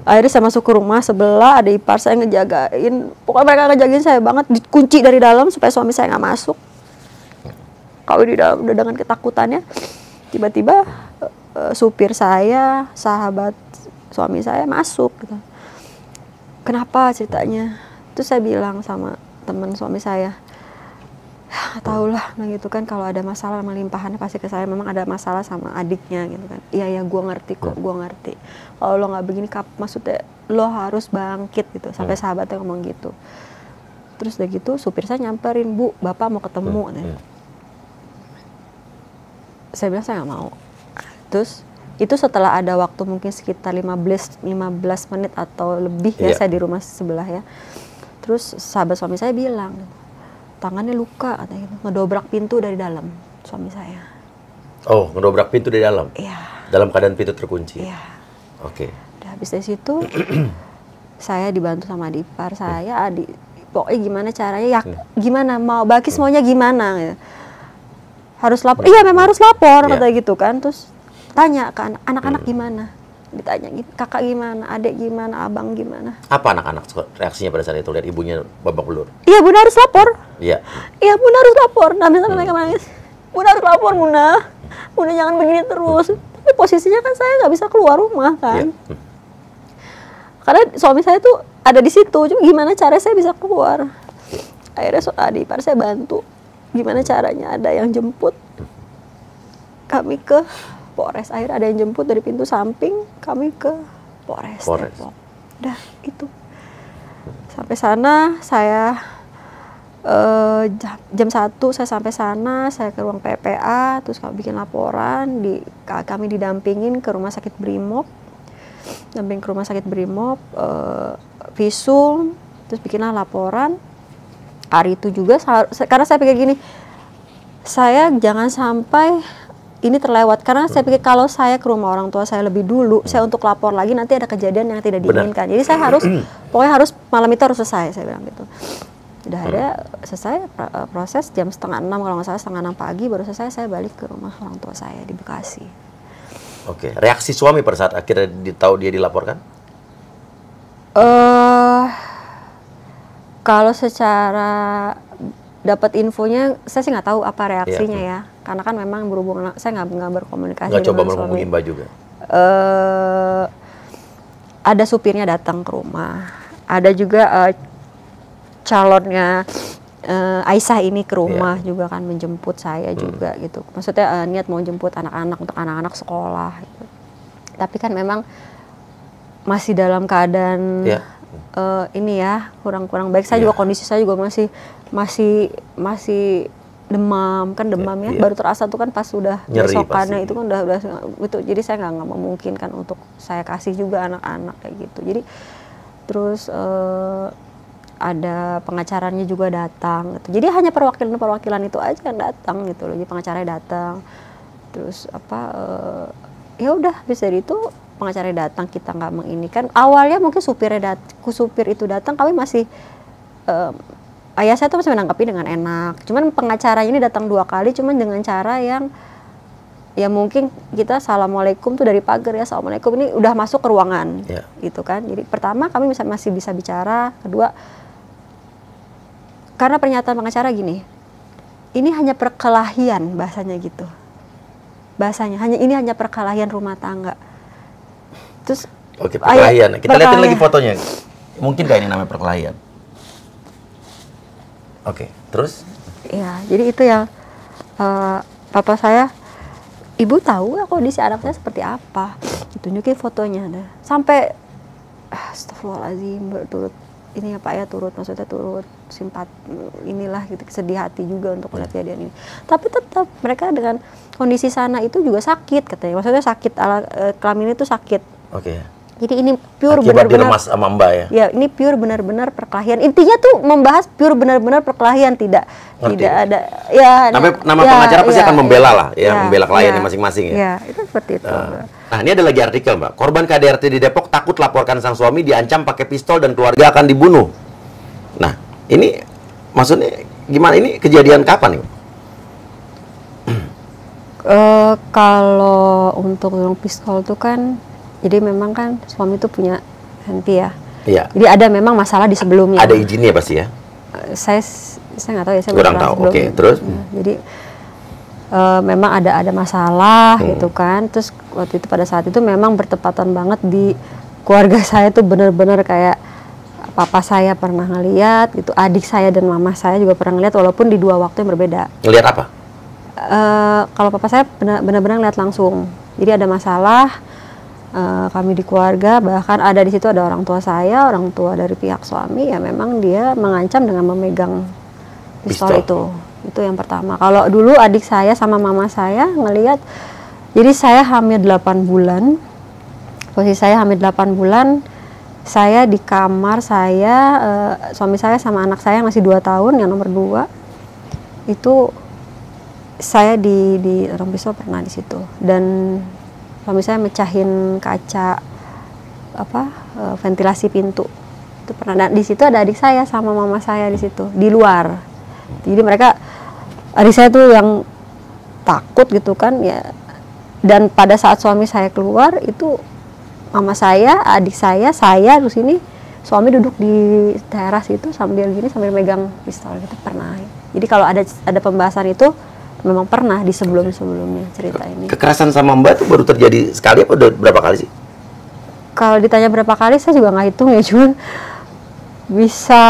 Akhirnya saya masuk ke rumah sebelah, adik ipar saya ngejagain. Pokoknya mereka ngejagain saya banget, dikunci dari dalam supaya suami saya nggak masuk. Kalau di dalam udah dengan ketakutannya, tiba-tiba supir saya, sahabat suami saya masuk gitu. Kenapa ceritanya? Terus saya bilang sama teman suami saya, tahulah nah gitu kan, kalau ada masalah melimpahannya pasti ke saya. Memang ada masalah sama adiknya gitu kan. Iya gue ngerti kok, gue ngerti. Kalau lo nggak begini, maksudnya lo harus bangkit gitu. Sampai sahabatnya ngomong gitu. Terus udah gitu supir saya nyamperin, Bu, Bapak mau ketemu. Saya bilang saya nggak mau. Terus itu setelah ada waktu mungkin sekitar 15 menit atau lebih ya, saya di rumah sebelah ya. Terus sahabat suami saya bilang, tangannya luka katanya gitu, ngedobrak pintu dari dalam suami saya. Oh, ngedobrak pintu dari dalam? Iya. Dalam keadaan pintu terkunci? Iya. Oke. Udah habis dari situ, saya dibantu sama adik ipar saya, pokoknya gimana caranya, gimana, mau Bakis maunya gimana gitu. Harus lapor, iya memang harus lapor, kata gitu kan. Terus tanya ke anak-anak gimana, ditanya kakak gimana, adik gimana, abang gimana. Apa anak-anak reaksinya pada saat itu lihat ibunya babak belur? Iya, Bunda harus lapor. Iya, Bunda harus lapor. Sampai mereka nangis, Bunda harus lapor, Bunda jangan begini terus. Tapi posisinya kan saya nggak bisa keluar rumah kan, karena suami saya tuh ada di situ. Cuma gimana cara saya bisa keluar? Akhirnya adik ipar saya bantu. Gimana caranya, ada yang jemput kami ke Polres. Akhirnya ada yang jemput dari pintu samping, kami ke Polres. Udah gitu. Sampai sana saya jam 1 saya sampai sana, saya ke ruang PPA, terus kami bikin laporan, kami didampingin ke rumah sakit Brimob. Visum, terus bikinlah laporan. Hari itu juga, karena saya pikir gini, saya jangan sampai ini terlewat. Karena saya pikir kalau saya ke rumah orang tua saya lebih dulu, saya untuk lapor lagi nanti ada kejadian yang tidak diinginkan. Jadi saya pokoknya harus malam itu harus selesai, saya bilang gitu. Udah ada selesai proses jam 5:30 kalau nggak salah, 5:30 pagi baru selesai, saya balik ke rumah orang tua saya di Bekasi. Oke, reaksi suami pada saat akhirnya tahu dia dilaporkan? Kalau secara dapat infonya, saya sih nggak tahu apa reaksinya ya, karena kan memang berhubungan, saya nggak berkomunikasi. Nggak coba menghubungi Mbak juga? Ada supirnya datang ke rumah, ada juga calonnya Aisyah ini ke rumah juga kan, menjemput saya juga gitu. Maksudnya niat mau jemput anak-anak untuk anak-anak sekolah gitu. Tapi kan memang masih dalam keadaan ini ya kurang baik. Saya juga kondisi saya juga masih demam kan ya. Baru terasa tuh kan pas sudah besokannya itu kan udah itu. Jadi saya nggak memungkinkan untuk saya kasih juga anak-anak kayak gitu. Jadi terus ada pengacaranya juga datang gitu. Jadi hanya perwakilan itu aja yang datang gitu loh. Jadi pengacaranya datang. Terus ya udah bisa dari itu pengacaranya datang, kita nggak menginikan. Awalnya mungkin supir itu datang, kami masih ayah saya tuh masih menanggapi dengan enak. Cuman pengacaranya ini datang 2 kali, cuman dengan cara yang ya mungkin kita assalamualaikum tuh dari pagar ya, assalamualaikum, ini udah masuk ke ruangan gitu kan. Jadi pertama kami masih bisa bicara, kedua karena pernyataan pengacara gini, ini hanya perkelahian bahasanya gitu. Bahasanya ini hanya perkelahian rumah tangga. Terus oke, perkelahian. Kita lihatin lagi fotonya. Mungkin kayak ini namanya perkelahian. Oke, terus? Ya, jadi itu yang papa saya, ibu tahu ya kondisi anak saya seperti apa. Ditunjukin fotonya dah. Sampai astagfirullahaladzim, turut ini ya Pak ya, maksudnya turut simpat inilah gitu, sedih hati juga untuk melihat kejadian ini. Tapi tetap mereka dengan kondisi sana itu juga sakit katanya. Maksudnya sakit kelamin itu sakit. Oke. Jadi ini pure benar-benar diremas sama Mbak ya. Ya, ini pure benar-benar perkelahian. Intinya tuh membahas pure benar-benar perkelahian, tidak ada ya nama pengacara pasti akan membela lah, membela kliennya masing-masing ya. Ya, itu seperti itu. Nah, ini ada lagi artikel, Mbak. Korban KDRT di Depok takut laporkan sang suami, diancam pakai pistol dan keluarga akan dibunuh. Nah, ini maksudnya gimana? Ini kejadian kapan nih? Kalau untuk yang pistol tuh kan, jadi memang kan suami tuh punya henti ya. Iya. Jadi ada memang masalah di sebelumnya. Ada izinnya pasti ya? Saya nggak tahu ya. Saya kurang tahu. Oke, terus? Jadi memang ada masalah gitu kan. Terus waktu itu pada saat itu memang bertepatan banget di keluarga saya tuh benar-benar kayak papa saya pernah ngeliat gitu, adik saya dan mama saya juga pernah ngeliat, walaupun di 2 waktu yang berbeda. Ngeliat apa? Kalau papa saya benar-benar ngeliat langsung. Jadi ada masalah. Kami di keluarga, bahkan ada di situ ada orang tua saya, orang tua dari pihak suami, ya memang dia mengancam dengan memegang pistol. Itu yang pertama. Kalau dulu adik saya sama mama saya ngelihat, jadi saya hamil 8 bulan, posisi saya hamil 8 bulan, saya di kamar saya, suami saya sama anak saya yang masih 2 tahun, yang nomor 2, itu saya di orang pistol pernah di situ. Dan suami saya mecahin kaca ventilasi pintu itu pernah. Dan di situ ada adik saya sama mama saya di situ di luar. Jadi adik saya tuh yang takut gitu kan ya. Dan pada saat suami saya keluar itu mama saya, adik saya terus ini suami duduk di teras itu sambil megang pistol gitu pernah. Jadi kalau ada pembahasan itu memang pernah di sebelumnya cerita ini. Kekerasan sama Mbak itu baru terjadi sekali apa udah berapa kali sih? Kalau ditanya berapa kali saya juga nggak hitung ya, cuman bisa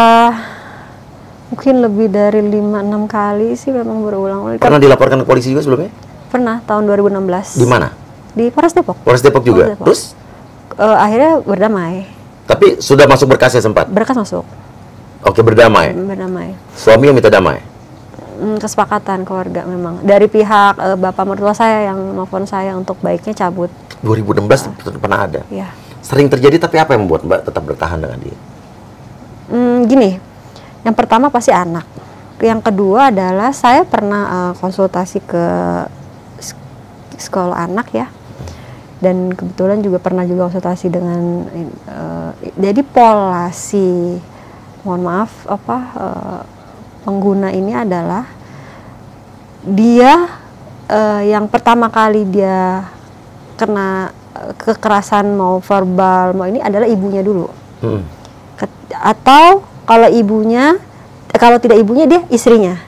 mungkin lebih dari 5-6 kali sih memang berulang-ulang. Pernah dilaporkan ke polisi juga sebelumnya? Pernah, tahun 2016. Di mana? Di Polres Depok. Polres Depok juga? Depok. Terus? Akhirnya berdamai. Tapi sudah masuk berkasnya sempat? Berkas masuk. Oke, berdamai? Berdamai. Suami yang minta damai? Kesepakatan keluarga memang dari pihak bapak mertua saya yang nelfon saya untuk baiknya cabut. 2016 pernah ada. Ya. Sering terjadi, tapi apa yang membuat Mbak tetap bertahan dengan dia? Gini, yang pertama pasti anak. Yang kedua adalah saya pernah konsultasi ke sekolah anak ya, dan kebetulan juga pernah konsultasi dengan jadi polasi, mohon maaf pengguna ini adalah dia yang pertama kali dia kena kekerasan mau verbal mau ini adalah ibunya dulu. Atau kalau tidak ibunya dia istrinya.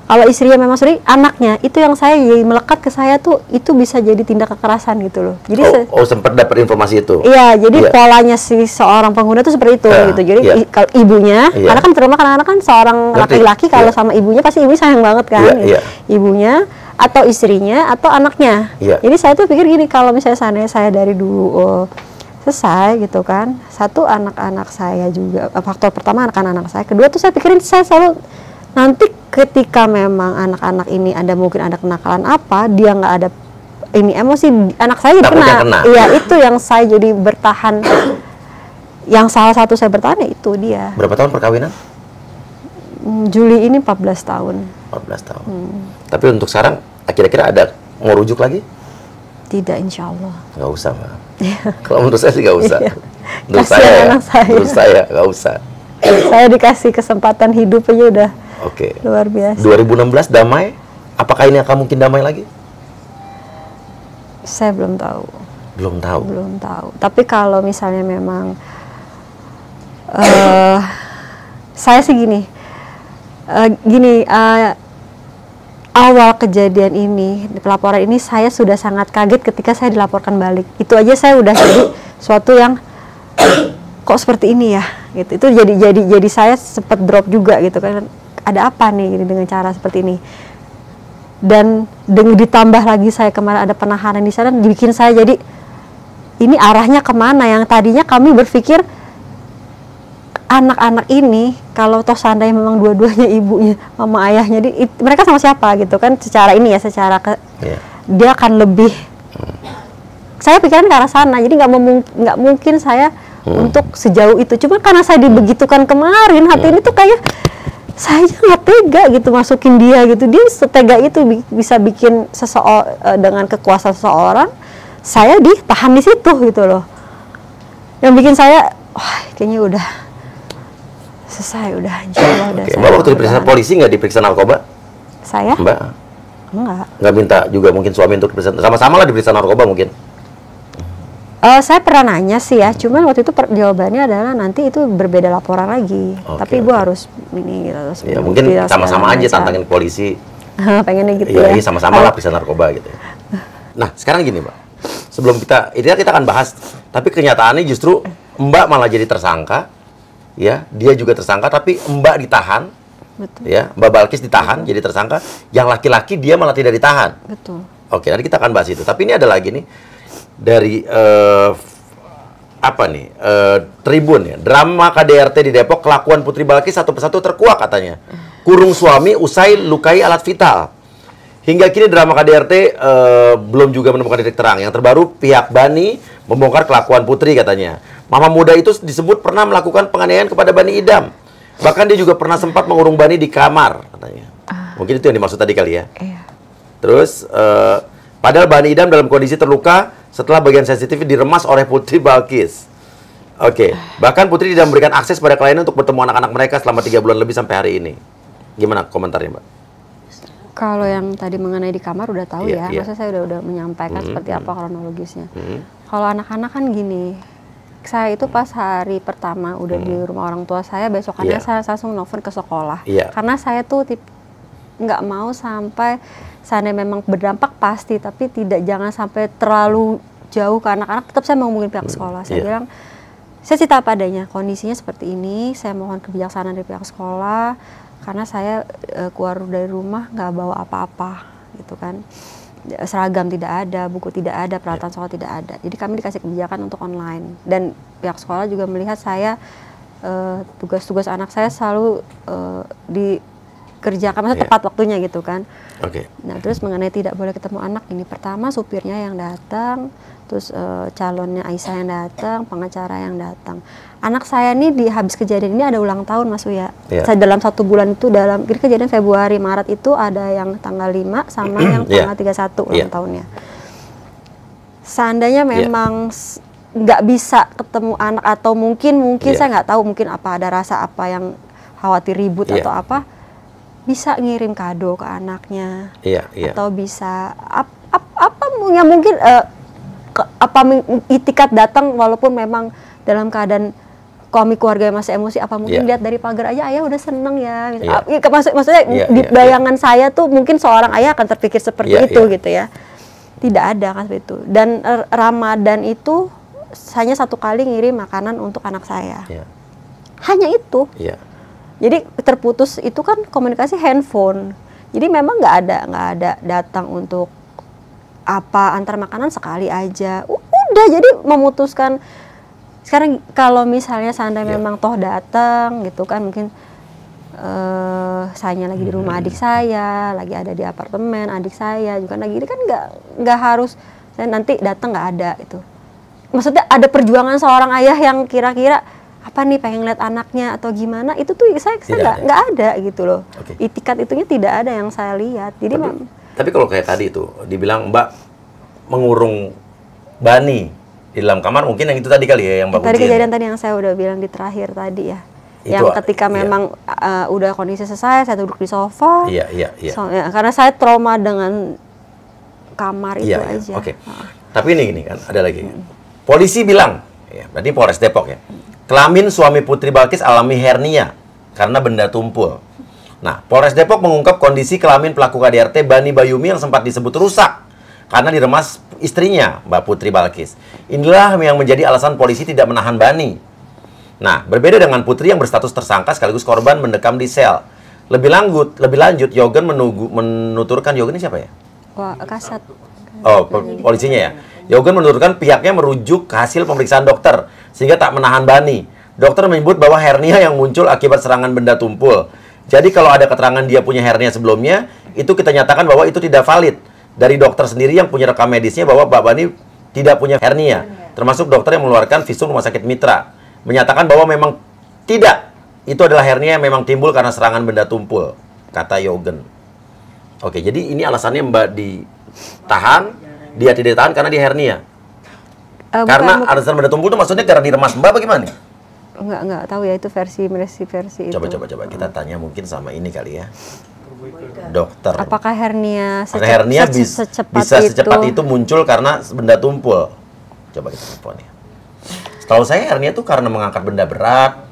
Kalau istrinya memang sering, anaknya itu yang saya melekat ke saya tuh itu bisa jadi tindak kekerasan gitu loh. Jadi sempat dapat informasi itu. Iya, jadi polanya si seorang pengguna tuh seperti itu gitu. Jadi kalau ibunya, karena kan terutama kadang-kadang kan seorang laki-laki kalau sama ibunya pasti ibunya sayang banget kan. Ibunya atau istrinya atau anaknya. Jadi saya tuh pikir gini, kalau misalnya saya dari dulu selesai gitu kan. Satu, anak-anak saya juga, faktor pertama anak-anak saya, kedua tuh saya pikirin, saya selalu nanti ketika memang anak-anak ini mungkin ada kenakalan apa, dia nggak ada ini emosi, anak saya jadi kena. Iya, itu yang saya jadi bertahan. Yang salah satu saya bertahan itu dia. Berapa tahun perkawinan? Juli ini 14 tahun. 14 tahun. Tapi untuk sekarang kira-kira ada mau rujuk lagi? Tidak, insya Allah. Nggak usah, Mbak. Kalau menurut saya sih nggak usah. Menurut saya nggak usah. Saya dikasih kesempatan hidup aja udah luar biasa. 2016 damai? Apakah ini akan mungkin damai lagi? Saya belum tahu. Belum tahu? Belum tahu. Tapi kalau misalnya memang saya sih gini, awal kejadian ini, pelaporan ini saya sudah sangat kaget ketika saya dilaporkan balik. Itu aja saya udah jadi suatu yang kok seperti ini ya, gitu. Itu jadi saya sempat drop juga gitu kan. Ada apa nih dengan cara seperti ini? Dan ditambah lagi saya kemarin ada penahanan di sana, bikin saya jadi ini arahnya kemana? Yang tadinya kami berpikir anak-anak ini kalau toh seandainya memang dua-duanya ibunya, mama ayahnya, mereka sama siapa gitu kan? Secara ini ya, dia akan lebih. Saya pikiran ke arah sana, jadi nggak mungkin saya untuk sejauh itu. Cuma karena saya dibegitukan kemarin, hati ini tuh kayak saya nggak tega gitu masukin dia gitu. Dia setega itu bisa bikin dengan kekuasaan seseorang, saya ditahan di situ gitu loh. Yang bikin saya, wah kayaknya udah selesai, udah insya Allah udah. Mbak waktu diperiksa polisi nggak diperiksa narkoba? Saya? Mbak? Enggak. Nggak minta juga mungkin suami untuk diperiksa, sama-sama lah diperiksa narkoba mungkin? Saya pernah nanya sih ya, cuman waktu itu jawabannya adalah nanti itu berbeda laporan lagi. Tapi ibu harus ini gitu. Ya mungkin sama-sama aja tantangin polisi. Pengennya gitu ya. Iya, sama-sama lah periksa narkoba gitu. Nah, sekarang gini Mbak. Sebelum kita akan bahas, tapi kenyataannya justru Mbak malah jadi tersangka. Ya, dia juga tersangka, tapi Mbak ditahan. Betul. Ya, Mbak Balkis ditahan jadi tersangka. Yang laki-laki dia malah tidak ditahan. Betul. Oke, nanti kita akan bahas itu. Tapi ini ada lagi nih dari Tribun ya, drama KDRT di Depok, kelakuan Putri Balkis satu persatu terkuak katanya. Kurung suami usai lukai alat vital. Hingga kini drama KDRT belum juga menemukan titik terang. Yang terbaru pihak Bani membongkar kelakuan Putri katanya. Mama muda itu disebut pernah melakukan penganiayaan kepada Bani Idam. Bahkan dia juga pernah sempat mengurung Bani di kamar katanya. Mungkin itu yang dimaksud tadi kali ya. Iya. Terus padahal Bani Idam dalam kondisi terluka setelah bagian sensitif diremas oleh Putri Balkis. Oke. Bahkan Putri tidak memberikan akses pada kliennya untuk bertemu anak-anak mereka selama 3 bulan lebih sampai hari ini. Gimana komentarnya, Mbak? Kalau yang tadi mengenai di kamar udah tahu ya. Iya. Maksudnya saya udah menyampaikan seperti apa kronologisnya. Kalau anak-anak kan gini, saya itu pas hari pertama udah di rumah orang tua saya, besokannya saya langsung nelfon ke sekolah. Karena saya tuh nggak mau sampai seandainya memang berdampak pasti, tapi jangan sampai terlalu jauh ke anak-anak. Tetap saya mau ngomongin pihak sekolah. Saya bilang, saya cerita apa adanya, kondisinya seperti ini, saya mohon kebijaksanaan dari pihak sekolah, karena saya keluar dari rumah nggak bawa apa-apa gitu kan. Seragam tidak ada, buku tidak ada, peralatan sekolah tidak ada. Jadi kami dikasih kebijakan untuk online. Dan pihak sekolah juga melihat saya, tugas-tugas anak saya selalu dikerjakan, maksudnya tepat waktunya gitu kan. Nah terus mengenai tidak boleh ketemu anak, ini pertama supirnya yang datang, terus calonnya Aisyah yang datang, pengacara yang datang. Anak saya nih habis kejadian ini ada ulang tahun Mas Uya. Saya dalam 1 bulan itu, jadi kejadian Februari, Maret itu ada yang tanggal 5 sama yang tanggal 31 ulang tahunnya. Seandainya memang nggak bisa ketemu anak atau mungkin saya nggak tahu, mungkin ada rasa apa yang khawatir ribut atau apa, bisa ngirim kado ke anaknya, atau bisa mungkin itikat datang walaupun memang dalam keadaan kami keluarga yang masih emosi, mungkin lihat dari pagar aja ayah udah seneng ya. Maksudnya di bayangan saya tuh mungkin seorang ayah akan terpikir seperti itu gitu ya. Tidak ada kan seperti itu. Dan Ramadan itu hanya 1 kali ngirim makanan untuk anak saya. Hanya itu. Jadi terputus itu kan komunikasi handphone. Jadi memang nggak ada datang untuk antar makanan sekali aja. Udah, jadi memutuskan Sekarang kalau misalnya seandainya Iya. memang toh datang gitu kan, mungkin saya lagi di rumah adik saya, lagi ada di apartemen adik saya juga lagi, ini kan nggak harus saya nanti datang nggak ada itu. Maksudnya ada perjuangan seorang ayah yang kira-kira apa nih pengen lihat anaknya atau gimana, itu tuh saya nggak ada gitu loh. Oke. Itikat itunya tidak ada yang saya lihat. Jadi Tapi kalau kayak tadi tuh dibilang Mbak mengurung Bani di dalam kamar, mungkin yang itu tadi kali ya yang Mbak tadi ujian. kejadian tadi yang saya udah bilang di terakhir tadi ya. Itu, Yang ketika iya. memang udah kondisi selesai, saya duduk di sofa. Iya. Ya, karena saya trauma dengan kamar itu Iya. aja. Oke. Tapi ini kan ada lagi. Polisi bilang, ya, berarti Polres Depok ya. Kelamin suami Putri Balkis alami hernia karena benda tumpul. Nah, Polres Depok mengungkap kondisi kelamin pelaku KDRT Bani Bayumi yang sempat disebut rusak karena diremas istrinya, Mbak Putri Balkis. Inilah yang menjadi alasan polisi tidak menahan Bani. Nah, berbeda dengan Putri yang berstatus tersangka sekaligus korban mendekam di sel. Lebih lanjut, Yogen menuturkan, Yogen ini siapa ya? Wah, kasat. Oh, polisinya ya. Yogen menuturkan pihaknya merujuk ke hasil pemeriksaan dokter sehingga tak menahan Bani. Dokter menyebut bahwa hernia yang muncul akibat serangan benda tumpul. Jadi kalau ada keterangan dia punya hernia sebelumnya, itu kita nyatakan bahwa itu tidak valid. Dari dokter sendiri yang punya rekam medisnya bahwa Mbak Bani tidak punya hernia. Termasuk dokter yang mengeluarkan visum Rumah Sakit Mitra. Menyatakan bahwa memang tidak. Itu adalah hernia yang memang timbul karena serangan benda tumpul, kata Yogen. Oke, jadi ini alasannya Mbak ditahan, dia tidak ditahan karena dia hernia. Karena alasan benda tumpul itu maksudnya karena diremas Mbak bagaimana? Enggak tahu ya, itu versi itu. Coba kita tanya mungkin sama ini kali ya. Dokter. Apakah hernia bisa secepat itu muncul karena benda tumpul? Coba kita telepon ya. Setahu saya hernia itu karena mengangkat benda berat,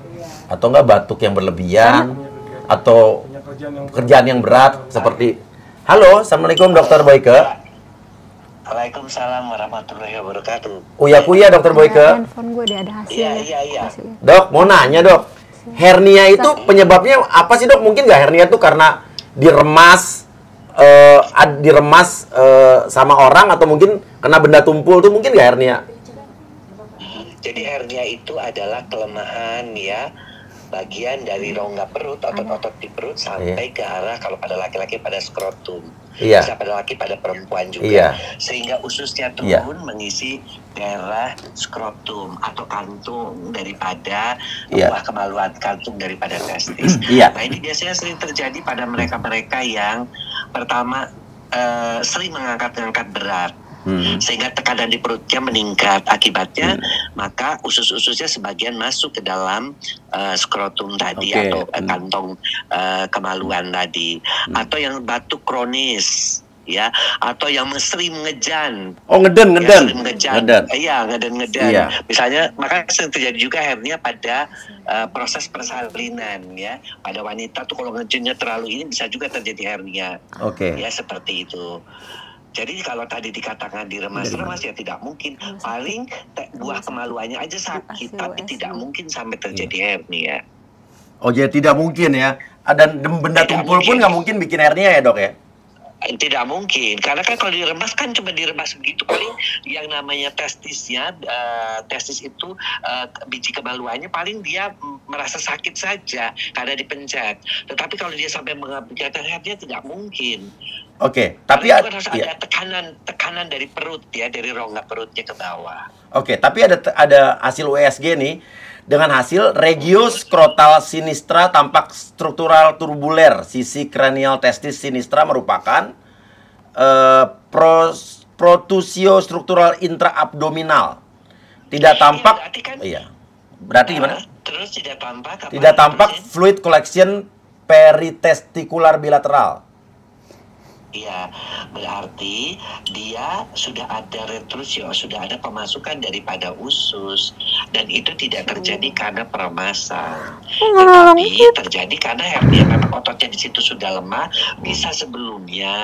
atau enggak batuk yang berlebihan, atau pekerjaan yang berat seperti. Halo, assalamualaikum Dokter Boyke. Waalaikumsalam warahmatullahi wabarakatuh. Uya Dokter Boyke. Handphone gue ada hasilnya. Iya. Dok, mau nanya dok, hernia itu penyebabnya apa sih dok? Mungkin nggak hernia itu karena diremas sama orang, atau mungkin kena benda tumpul tuh mungkin nggak hernia? Jadi hernia itu adalah kelemahan ya, bagian dari rongga perut, otot-otot di perut sampai ke arah, kalau pada laki-laki pada skrotum. Iya. Bisa pada laki pada perempuan juga. Iya. Sehingga ususnya turun Iya. mengisi daerah skrotum atau kantung daripada Iya. buah kemaluan, kantung daripada testis. Iya. Nah, ini biasanya sering terjadi pada mereka-mereka yang pertama sering mengangkat-ngangkat berat. Sehingga tekanan di perutnya meningkat. Akibatnya maka usus-ususnya sebagian masuk ke dalam skrotum tadi. Oke. Atau kantong kemaluan tadi. Atau yang batuk kronis ya, atau yang sering ngejan. Oh, ngeden. Sering ngejan. Ngeden. Iya, ngeden. Iya. Misalnya, maka sering terjadi juga hernia pada proses persalinan ya. Pada wanita tuh kalau ngejennya terlalu ini bisa juga terjadi hernia. Oke. Ya, seperti itu. Jadi kalau tadi dikatakan diremas-remas ya tidak mungkin. Paling buah kemaluannya aja sakit, tapi tidak mungkin sampai terjadi hernia. Oh, jadi tidak mungkin ya. Dan benda Tidak tumpul pun mungkin. nggak mungkin bikin hernia ya dok ya? Tidak mungkin, karena kan kalau diremas kan cuma diremas begitu, paling yang namanya testisnya, testis itu biji kemaluannya paling dia merasa sakit saja karena dipencet. Tetapi kalau dia sampai mengakibatkan hernia tidak mungkin. Oke, tapi Karena itu kan harus ada tekanan dari perut ya, dari rongga perutnya ke bawah. Oke, tapi ada hasil USG nih dengan hasil regioskrotal sinistra tampak struktural turbuler sisi kranial testis sinistra merupakan protusio struktural intraabdominal. Tidak tampak. Berarti kan, Iya. Berarti gimana? Terus tidak tampak apa? Tidak tampak fluid collection peritestikular bilateral. Iya, berarti dia sudah ada retrusio, sudah ada pemasukan daripada usus, dan itu tidak terjadi karena peremasan, tetapi terjadi karena hernia memang ototnya di situ sudah lemah, bisa sebelumnya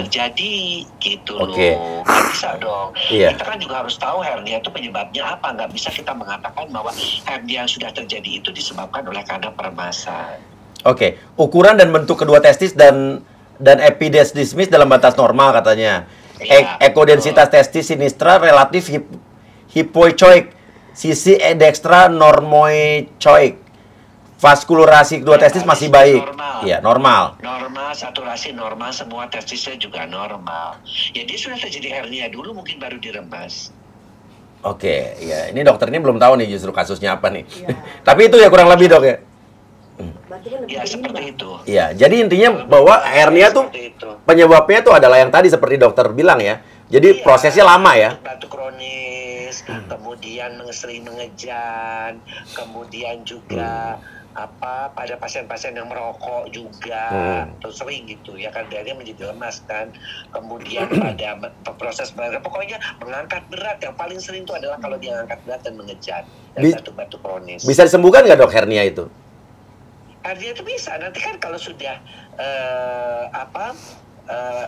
terjadi gitu loh. Nggak bisa dong. Iya. Kita kan juga harus tahu hernia itu penyebabnya apa. Nggak bisa kita mengatakan bahwa hernia yang sudah terjadi itu disebabkan oleh karena peremasan. Oke, ukuran dan bentuk kedua testis dan epidesdismis dalam batas normal katanya. Iya, Ekodensitas testis sinistra relatif hipoechoic sisi dextranormoicoic. Vaskulasi kedua testis masih baik. Normal. Iya, normal. Normal, saturasi normal, semua testisnya juga normal. Ya dia sudah terjadi hernia dulu, mungkin baru diremas. Oke, ya ini dokter ini belum tahu nih justru kasusnya apa nih. Tapi itu ya kurang lebih dok ya. Ya seperti itu. Iya, jadi intinya bahwa hernia tuh Seperti itu. penyebabnya tuh adalah yang tadi seperti dokter bilang ya. Jadi prosesnya lama ya. Batuk kronis, kemudian sering mengejan, kemudian juga pada pasien-pasien yang merokok juga terus sering gitu ya kan, dia menjadi lemas kan, kemudian pada proses pokoknya mengangkat berat yang paling sering itu adalah kalau dia mengangkat berat dan mengejan dan batuk-batuk kronis. Bisa disembuhkan nggak dok hernia itu? Hernia itu bisa nanti kan kalau sudah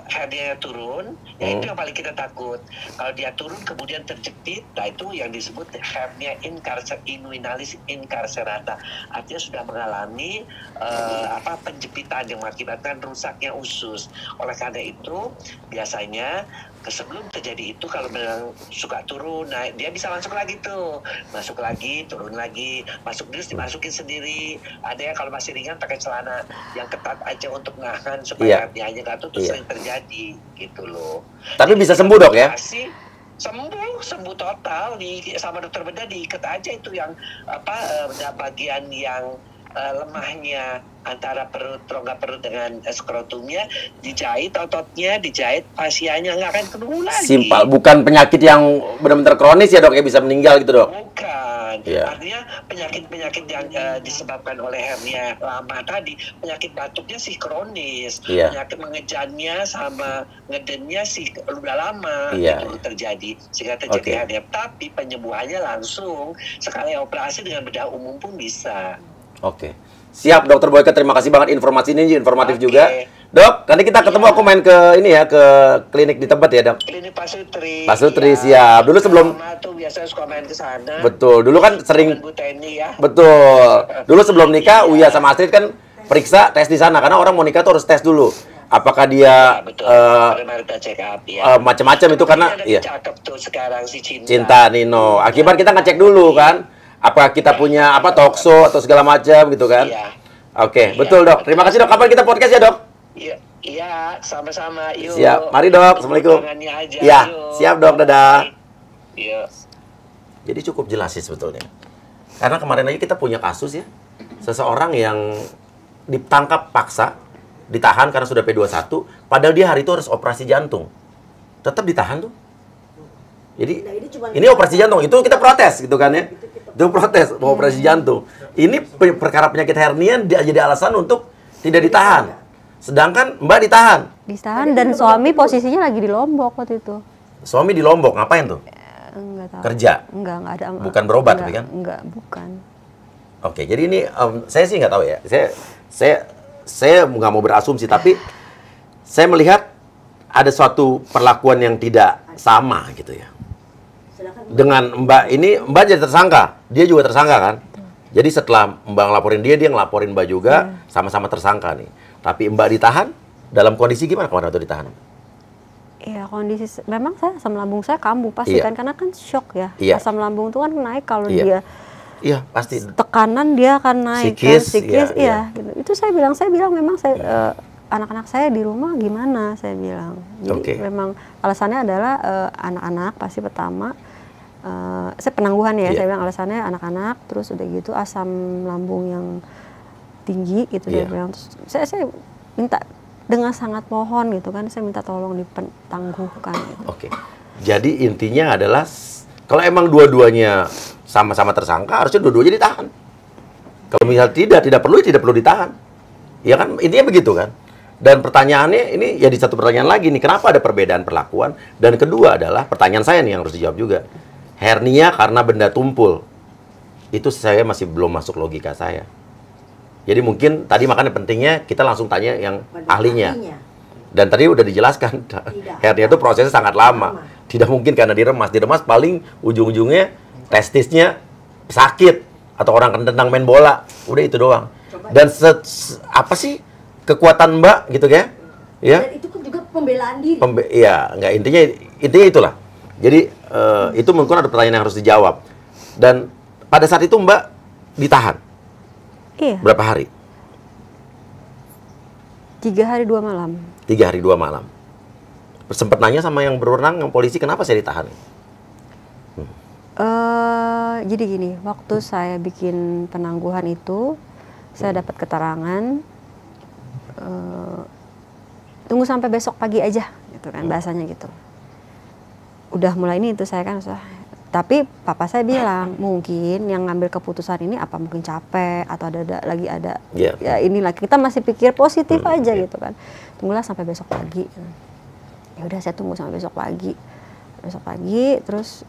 hernia turun, ya itu yang paling kita takut. Kalau dia turun kemudian terjepit, nah itu yang disebut hernia inguinalis incarcerata. Artinya sudah mengalami penjepitan yang mengakibatkan rusaknya usus. Oleh karena itu, biasanya sebelum terjadi itu kalau memang suka turun, nah dia bisa masuk lagi tuh, masuk lagi, turun lagi, masuk terus dimasukin sendiri. Ada yang kalau masih ringan pakai celana yang ketat aja untuk nahan supaya hernianya nggak tuh sering terjadi gitu loh. Tapi bisa sembuh dok ya? Sembuh total sama dokter bedah diikat aja itu yang bagian yang lemahnya antara perut, rongga perut dengan skrotumnya, dijahit ototnya, dijahit fasianya, nggak akan ketemu lagi. Simpel, bukan penyakit yang benar-benar kronis ya dok, ya bisa meninggal gitu dok? Bukan, artinya penyakit-penyakit yang disebabkan oleh hernia lama tadi, penyakit batuknya sih kronis, penyakit mengejannya sama ngedennya sih udah lama itu terjadi, sehingga terjadi hernia. Tapi penyembuhannya langsung, sekali operasi dengan bedah umum pun bisa. Oke. Siap dokter Boyke, terima kasih banget informasi ini informatif juga. Dok, nanti kita ketemu aku main ke ini ya, ke klinik di Tebet ya, Dok. Klinik Pak Sutri. Pak Sutri siap. Dulu sebelum tuh biasanya suka main ke sana. Betul. Dulu kan sering Bu Teni ya. Betul. Dulu sebelum nikah Uya sama Astrid kan periksa tes di sana karena orang mau nikah tuh harus tes dulu. Apakah dia macam-macam itu karena cakep tuh sekarang si Cinta Nino. Akibat kita ngecek dulu kan. Apa kita punya talkshow atau segala macam gitu kan? Oke, betul dok. Terima kasih dok. Kapan kita podcast ya dok? Iya, sama-sama. Yuk. Siap. Mari dok. Assalamualaikum. Iya, siap dok. Dadah. Iya. Jadi cukup jelas sih sebetulnya. Karena kemarin aja kita punya kasus ya, seseorang yang ditangkap paksa, ditahan karena sudah P21, padahal dia hari itu harus operasi jantung, tetap ditahan tuh. Jadi ini operasi jantung, itu kita protes gitu kan ya. Itu protes mau operasi jantung. Ini perkara penyakit hernia jadi alasan untuk tidak ditahan. Sedangkan Mbak ditahan. Ditahan dan suami posisinya lagi di Lombok waktu itu. Suami di Lombok ngapain tuh? Enggak tahu. Kerja? Enggak ada. Bukan berobat tapi kan? Enggak, bukan. Oke, jadi ini saya sih nggak tahu ya. Saya nggak mau berasumsi, tapi saya melihat ada suatu perlakuan yang tidak sama gitu ya. Dengan Mbak ini, Mbak jadi tersangka, dia juga tersangka kan? Jadi setelah Mbak ngelaporin dia ngelaporin Mbak juga, sama-sama tersangka nih. Tapi Mbak ditahan, dalam kondisi gimana kemarin waktu ditahan? Iya, kondisi, memang asam lambung saya kambuh pasti kan, karena kan shock ya. Asam lambung itu kan naik kalau dia pasti. Tekanan dia akan naik, psikis, gitu. Itu saya bilang memang saya anak-anak saya di rumah gimana, saya bilang. Jadi memang alasannya adalah anak-anak pasti pertama. Saya penangguhan ya, saya bilang alasannya anak-anak, terus udah gitu asam lambung yang tinggi gitu, saya bilang. Terus saya minta dengan sangat mohon gitu kan, saya minta tolong ditangguhkan. Gitu. Oke, jadi intinya adalah kalau emang dua-duanya sama-sama tersangka, harusnya dua-duanya ditahan. Kalau misal tidak perlu ditahan, ya kan intinya begitu kan. Dan pertanyaannya ini jadi satu pertanyaan lagi nih, kenapa ada perbedaan perlakuan? Dan kedua adalah pertanyaan saya nih yang harus dijawab juga. Hernia karena benda tumpul, itu saya masih belum masuk logika saya. Jadi mungkin tadi makanya pentingnya kita langsung tanya yang ahlinya. Dan tadi udah dijelaskan, hernia itu prosesnya sangat lama. Tidak mungkin karena diremas. Diremas paling ujung-ujungnya testisnya sakit. Atau orang tendang main bola. Udah itu doang. Dan apa sih kekuatan Mbak gitu ya? Dan itu kan juga pembelaan diri. Iya, enggak, intinya itulah. Jadi itu mungkin ada pertanyaan yang harus dijawab. Dan pada saat itu Mbak ditahan. Iya. Berapa hari? 3 hari 2 malam. 3 hari 2 malam. Sempat nanya sama yang berwenang, yang polisi, kenapa saya ditahan? Jadi gini, waktu saya bikin penangguhan itu, saya dapat keterangan, tunggu sampai besok pagi aja, gitu kan, bahasanya gitu. Udah mulai ini itu saya kan, tapi papa saya bilang mungkin yang ngambil keputusan ini apa mungkin capek atau ada ya inilah kita masih pikir positif aja gitu kan. Tunggulah sampai besok pagi. Ya udah saya tunggu sampai besok pagi. Besok pagi terus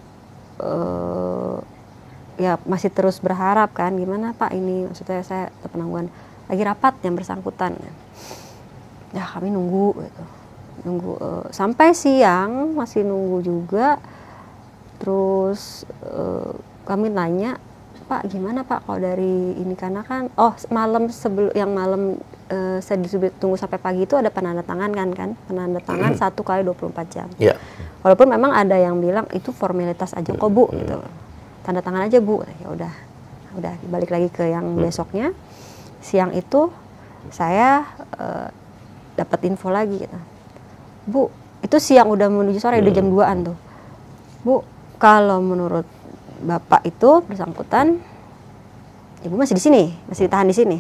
ya masih terus berharap kan, gimana Pak ini, maksudnya saya penangguhan lagi rapat yang bersangkutan. Ya kami nunggu gitu. Sampai siang masih nunggu juga. Terus kami nanya, Pak gimana Pak kalau dari ini, karena kan malam sebelum yang malam saya disuruh tunggu sampai pagi itu ada penandatangan kan penanda tangan 1 kali 24 jam. Yeah. Walaupun memang ada yang bilang itu formalitas aja kok Bu gitu. Tanda tangan aja Bu. Ya udah balik lagi ke yang besoknya. Siang itu saya dapat info lagi gitu. Bu, itu siang udah menuju sore, udah jam 2-an tuh. Bu, kalau menurut Bapak itu bersangkutan, Ibu masih di sini, masih ditahan di sini.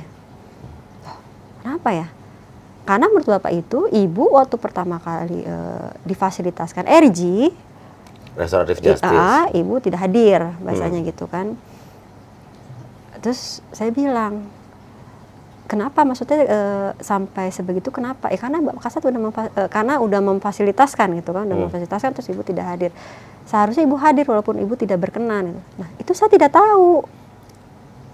Kenapa ya? Karena menurut Bapak itu, Ibu waktu pertama kali difasilitaskan RG, Restoratif Justice, Ibu tidak hadir, bahasanya gitu kan. Terus saya bilang, kenapa maksudnya sampai sebegitu kenapa? Karena Bapak Kasat udah memfasilitaskan gitu kan, memfasilitaskan terus Ibu tidak hadir. Seharusnya Ibu hadir walaupun Ibu tidak berkenan. Gitu. Nah itu saya tidak tahu.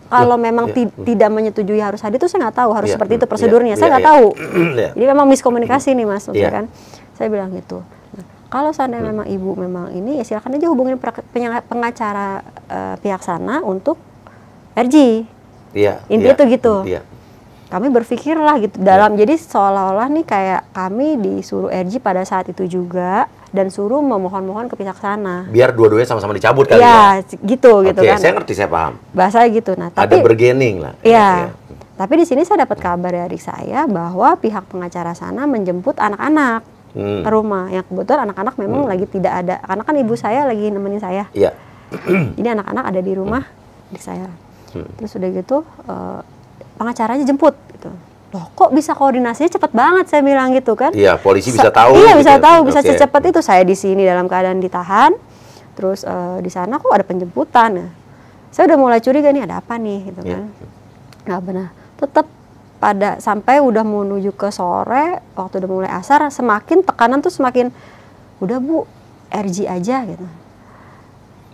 Kalau memang tidak menyetujui harus hadir itu saya nggak tahu harus seperti itu prosedurnya. Saya nggak tahu. Jadi memang miskomunikasi nih Mas, maksudnya kan. Saya bilang gitu. Nah, kalau seandainya memang Ibu memang ini ya silakan aja hubungin pengacara pihak sana untuk RG. Intinya itu gitu. Kami berpikirlah gitu dalam jadi seolah-olah nih kayak kami disuruh RG pada saat itu juga dan suruh memohon-mohon ke pihak sana. Biar dua-duanya sama-sama dicabut kali ya. Gitu kan. Saya ngerti, saya paham. Bahasa gitu. Nah, tapi ada bergening lah. Iya. Tapi di sini saya dapat kabar dari adik saya bahwa pihak pengacara sana menjemput anak-anak ke rumah. Yang kebetulan anak-anak memang lagi tidak ada. Karena kan ibu saya lagi nemenin saya. Iya. Jadi anak-anak ada di rumah adik saya. Terus udah gitu pengacaranya jemput gitu. Loh, kok bisa koordinasinya cepat banget, saya bilang gitu kan. Iya, polisi bisa tahu. Iya, bisa tahu, bisa secepat itu. Saya di sini dalam keadaan ditahan. Terus di sana kok ada penjemputan. Nah, saya udah mulai curiga nih ada apa nih gitu kan. Nah, benar. Tetap pada sampai udah menuju ke sore, waktu udah mulai asar, semakin tekanan tuh semakin udah Bu, RG aja gitu.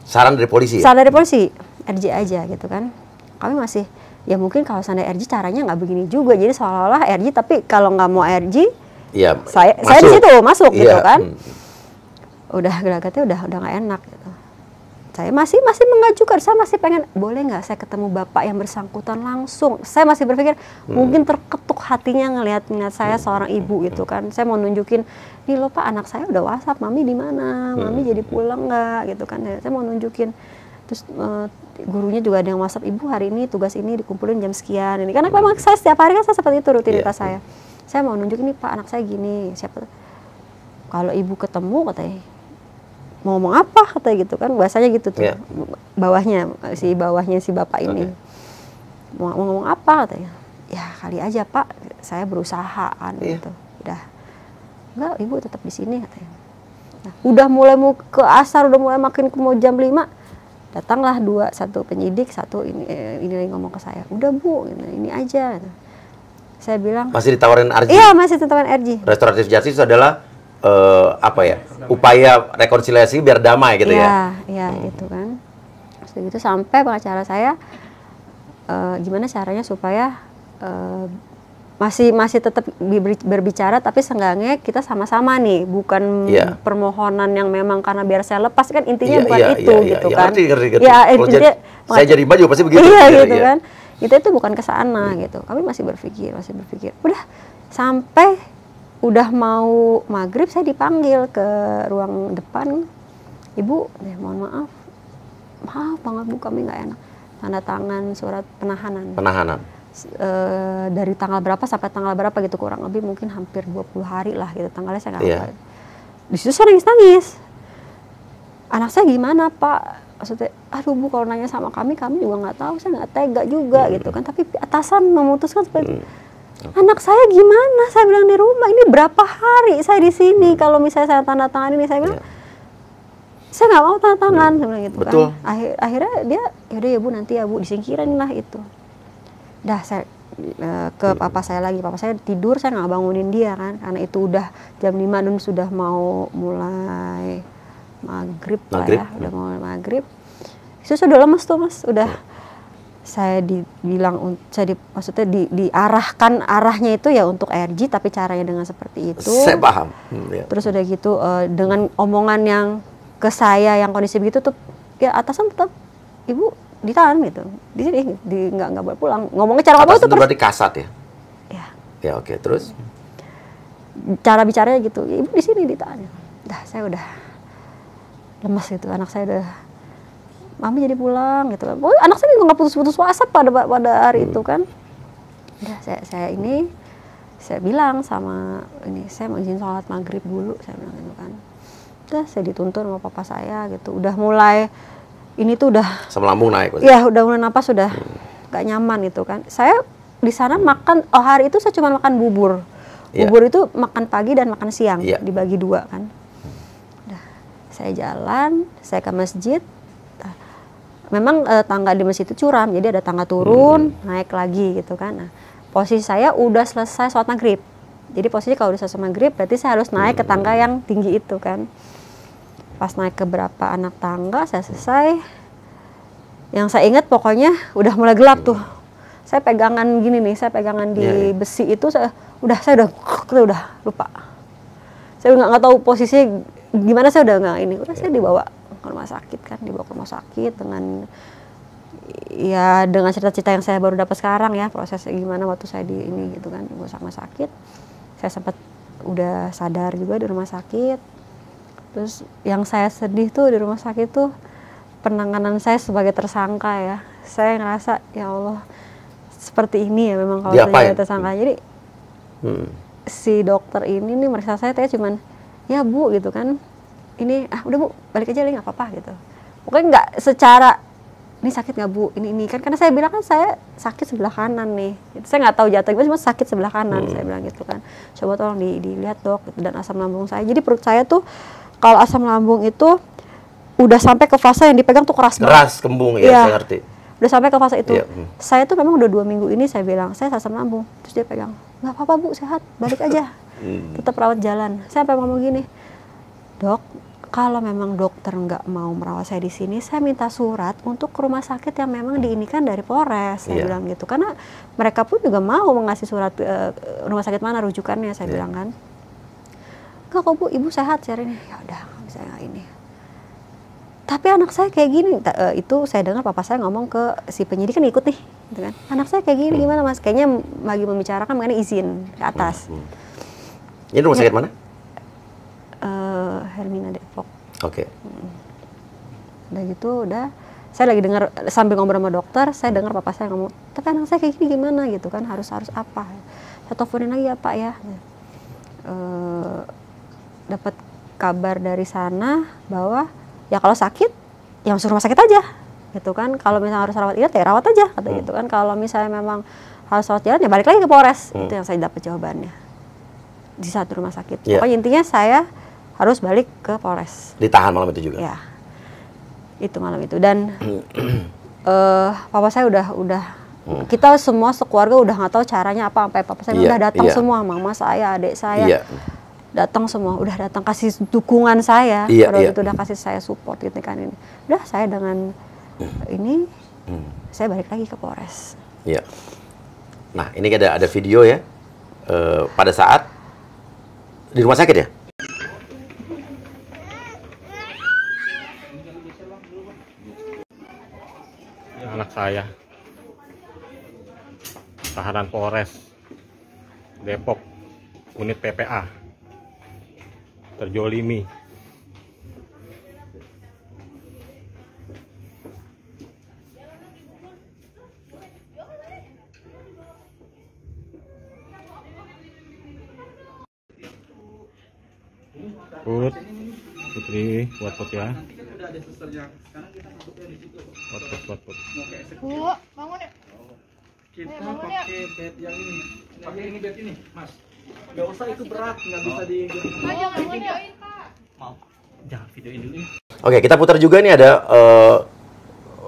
Saran dari polisi? Saran dari polisi, RG aja gitu kan. Kami masih ya mungkin kalau seandainya RG caranya nggak begini juga, jadi seolah-olah RG tapi kalau nggak mau RG ya, saya di situ masuk gitu kan. Udah gelagatnya udah nggak enak gitu. Saya masih mengajukan, saya masih pengen boleh nggak saya ketemu bapak yang bersangkutan langsung. Saya masih berpikir mungkin terketuk hatinya ngelihat saya seorang ibu gitu kan. Saya mau nunjukin nih loh Pak, anak saya udah WhatsApp, mami di mana, mami jadi pulang nggak gitu kan. Saya mau nunjukin. Terus gurunya juga ada yang WhatsApp, ibu hari ini tugas ini dikumpulin jam sekian ini, karena memang saya setiap hari kan saya seperti itu rutinitas saya mau nunjukin nih Pak, anak saya gini, siapa kalau ibu ketemu katanya mau ngomong apa katanya gitu kan, bahasanya gitu tuh. Bawahnya si bapak ini mau ngomong apa katanya, ya kali aja Pak saya berusaha gitu. Enggak, ibu tetap di sini katanya. Nah, udah mulai mau ke asar, udah mulai makin mau jam 5 datanglah satu penyidik, satu ini lagi ngomong ke saya, udah Bu ini aja. Saya bilang masih ditawarin RG? Iya, masih ditawarin RG. Restoratif Justice itu adalah upaya rekonsiliasi biar damai gitu ya? Iya, itu kan. Terus gitu sampai pengacara saya gimana caranya supaya masih tetap berbicara, tapi seenggaknya kita sama-sama nih, bukan permohonan yang memang karena biar saya lepas kan, intinya bukan itu gitu kan. Ngerti. Ya, intinya saya jadi baju pasti begitu. Gitu kan. Itu bukan ke sana gitu. Kami masih berpikir. Udah sampai udah mau maghrib saya dipanggil ke ruang depan. Ibu, mohon maaf. maaf banget Bu, kami nggak enak. Tanda tangan surat penahanan. Penahanan. Dari tanggal berapa sampai tanggal berapa gitu, kurang lebih mungkin hampir 20 hari lah gitu, tanggalnya saya nggak hafal. Di situ saya nangis. Anak saya gimana Pak? Maksudnya, aduh Bu, kalau nanya sama kami juga nggak tahu, saya nggak tega juga gitu kan. Tapi atasan memutuskan seperti anak saya gimana? Saya bilang di rumah ini berapa hari saya di sini. Kalau misalnya saya tanda tangan ini, saya bilang saya nggak mau tanda tangan, saya bilang gitu. Betul. Kan. Akhirnya dia, yaudah ya Bu, nanti ya Bu, disingkirin lah itu. Dah saya ke papa saya lagi. Papa saya tidur, saya nggak bangunin dia kan, karena itu udah jam 5 dan sudah mau mulai maghrib lah ya, udah mau maghrib. Itu sudah lemes tuh Mas, udah. Saya dibilang, maksudnya diarahkan, arahnya itu ya untuk ARG, tapi caranya dengan seperti itu. Saya paham. Terus udah gitu dengan omongan yang ke saya yang kondisi begitu tuh, ya atasan tetap, Ibu ditahan gitu, di sini, nggak boleh pulang. Ngomongnya cara ngomong itu berarti kasat ya? Ya. Ya oke, terus? Cara bicaranya gitu, Ibu di sini ditahan. Dah saya udah lemas gitu, anak saya udah, Mami jadi pulang gitu kan. Oh, anak saya juga nggak putus-putus WhatsApp pada hari itu kan. Udah saya bilang sama ini, saya mau izin sholat maghrib dulu, saya bilang gitu kan. Udah saya dituntun sama papa saya gitu, udah mulai ini tuh udah asam lambung naik. Ya udah mulai napas sudah gak nyaman gitu kan. Saya di sana makan, hari itu saya cuma makan bubur. Bubur itu makan pagi dan makan siang, dibagi 2 kan. Udah, saya jalan, saya ke masjid. Memang tangga di masjid itu curam, jadi ada tangga turun, naik lagi gitu kan. Nah, posisi saya udah selesai sholat maghrib. Jadi posisi kalau udah selesai maghrib, berarti saya harus naik ke tangga yang tinggi itu kan. Pas naik ke berapa anak tangga, saya selesai. Yang saya ingat pokoknya udah mulai gelap tuh. Saya pegangan gini nih, saya pegangan di besi itu, saya udah lupa. Saya nggak tahu posisinya gimana, saya udah nggak ini. Udah saya dibawa ke rumah sakit kan, dibawa ke rumah sakit dengan cerita-cerita yang saya baru dapat sekarang ya, prosesnya gimana waktu saya di ini gitu kan, dibawa ke rumah sakit. Saya sempat udah sadar juga di rumah sakit. Terus yang saya sedih tuh di rumah sakit tuh penanganan saya sebagai tersangka ya. Saya ngerasa ya Allah, seperti ini ya memang kalau saya tersangka. Jadi si dokter ini nih meriksa saya, cuman ya Bu gitu kan. Ini udah Bu, balik aja nggak apa-apa gitu. Pokoknya nggak secara ini sakit nggak Bu, ini kan, karena saya bilang kan saya sakit sebelah kanan nih. Saya nggak tahu jatuh gimana, cuma sakit sebelah kanan. Saya bilang gitu kan. Coba tolong dilihat Dok gitu, dan asam lambung saya. Jadi perut saya tuh kalau asam lambung itu udah sampai ke fase yang dipegang tuh keras banget. Keras, kembung ya, saya ngerti. Udah sampai ke fase itu. Saya tuh memang udah 2 minggu ini saya bilang, saya asam lambung. Terus dia pegang, nggak apa-apa Bu, sehat, balik aja. Tetap rawat jalan. Saya sampai ngomong gini, Dok, kalau memang dokter nggak mau merawat saya di sini, saya minta surat untuk ke rumah sakit yang memang diinikan dari Polres. Saya bilang gitu. Karena mereka pun juga mau mengasih surat rumah sakit mana rujukannya, saya bilang kan. Enggak kok Bu, Ibu sehat hari ini. Ya udah, saya ini. Tapi anak saya kayak gini, itu saya dengar papa saya ngomong ke si penyidik kan ikut nih, gitu kan. Anak saya kayak gini gimana Mas? Kayaknya lagi membicarakan mengenai izin ke atas. Ini rumah sakit mana? Hermina Depok. Oke. Udah gitu, saya lagi dengar sambil ngobrol sama dokter, saya dengar papa saya ngomong, tapi anak saya kayak gini gimana gitu kan, harus apa? Saya teleponin lagi ya Pak ya. Dapat kabar dari sana bahwa ya kalau sakit ya masuk rumah sakit aja gitu kan, kalau misalnya harus rawat inap ya rawat aja kata gitu kan, kalau misalnya memang harus rawat jalan ya balik lagi ke Polres. Itu yang saya dapat jawabannya di satu rumah sakit. Pokoknya intinya saya harus balik ke Polres. Ditahan malam itu juga? Ya, itu malam itu. Dan papa saya udah kita semua sekeluarga udah nggak tahu caranya apa, sampai papa saya udah datang semua, mama saya, adik saya datang semua, udah datang kasih dukungan saya, itu udah kasih saya support gitu kan. Ini udah saya dengan ini saya balik lagi ke Polres. Iya. Nah ini ada video ya, pada saat di rumah sakit ya. Anak saya tahanan Polres Depok unit PPA terjolimi. Put, Putri, buat Put ya. Buat. Bu, bangun ya. Kita pakai bed yang ini. Pakai ini bed ini, Mas. Gak usah itu berat, nggak bisa di. Ayo videoin Pak. Mau. Jangan videoin dulu. Oke, kita putar juga nih ada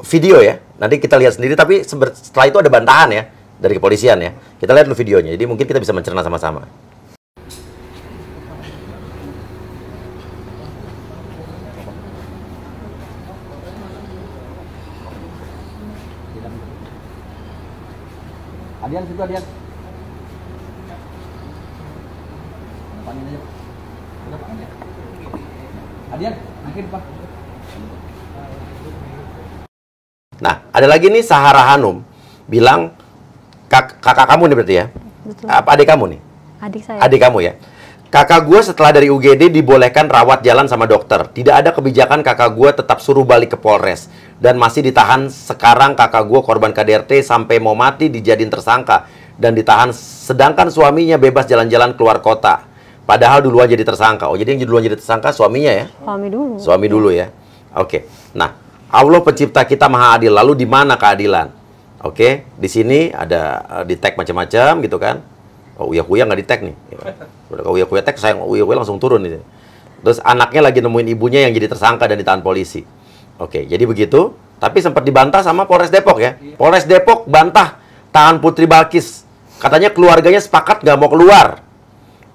video ya. Nanti kita lihat sendiri, tapi setelah itu ada bantahan ya dari kepolisian ya. Kita lihat dulu videonya. Jadi mungkin kita bisa mencerna sama-sama. Adian situ Adian. Depanin aja. Adian, makin Pak. Nah, ada lagi nih Sahara Hanum bilang kakak kamu nih berarti ya? Betul. Apa adik kamu nih? Adik saya. Adik kamu ya? Kakak gue setelah dari UGD dibolehkan rawat jalan sama dokter. Tidak ada kebijakan kakak gue tetap suruh balik ke Polres. Dan masih ditahan. Sekarang kakak gue korban KDRT sampai mau mati dijadiin tersangka. Dan ditahan sedangkan suaminya bebas jalan-jalan keluar kota. Padahal duluan jadi tersangka. Oh, jadi yang duluan jadi tersangka suaminya ya? Suami dulu. Suami dulu ya? Oke. Nah, Allah pencipta kita maha adil. Lalu di mana keadilan? Oke, di sini ada di tag macam-macam gitu kan? Oh, Uya-Kuya nggak di tag nih. Udah kalau Uya-Kuya tag, saya Uya-Kuya langsung turun nih. Terus anaknya lagi nemuin ibunya yang jadi tersangka dan ditahan polisi. Oke, jadi begitu. Tapi sempat dibantah sama Polres Depok ya. Polres Depok bantah tahan Putri Balkis. Katanya keluarganya sepakat nggak mau keluar.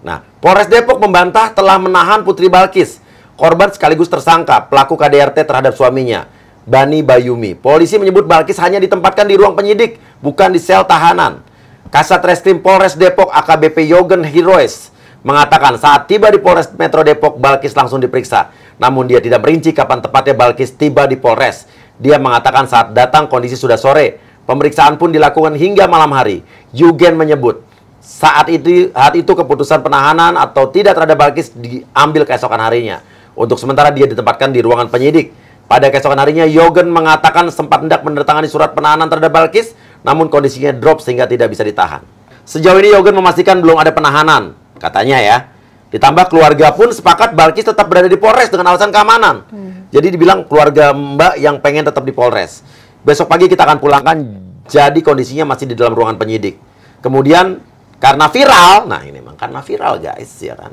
Nah, Polres Depok membantah telah menahan Putri Balkis, korban sekaligus tersangka pelaku KDRT terhadap suaminya, Bani Bayumi. Polisi menyebut Balkis hanya ditempatkan di ruang penyidik, bukan di sel tahanan. Kasat Reskrim Polres Depok AKBP Yogen Heroes mengatakan saat tiba di Polres Metro Depok, Balkis langsung diperiksa. Namun dia tidak merinci kapan tepatnya Balkis tiba di Polres. Dia mengatakan saat datang kondisi sudah sore. Pemeriksaan pun dilakukan hingga malam hari. Yugen menyebut saat itu keputusan penahanan atau tidak terhadap Balkis diambil keesokan harinya. Untuk sementara dia ditempatkan di ruangan penyidik. Pada keesokan harinya, Yogen mengatakan sempat hendak menandatangani surat penahanan terhadap Balkis, namun kondisinya drop sehingga tidak bisa ditahan. Sejauh ini Yogen memastikan belum ada penahanan, katanya ya. Ditambah keluarga pun sepakat Balkis tetap berada di Polres dengan alasan keamanan. Jadi dibilang keluarga Mbak yang pengen tetap di Polres. Besok pagi kita akan pulangkan, jadi kondisinya masih di dalam ruangan penyidik. Kemudian karena viral, nah ini memang karena viral guys, ya kan.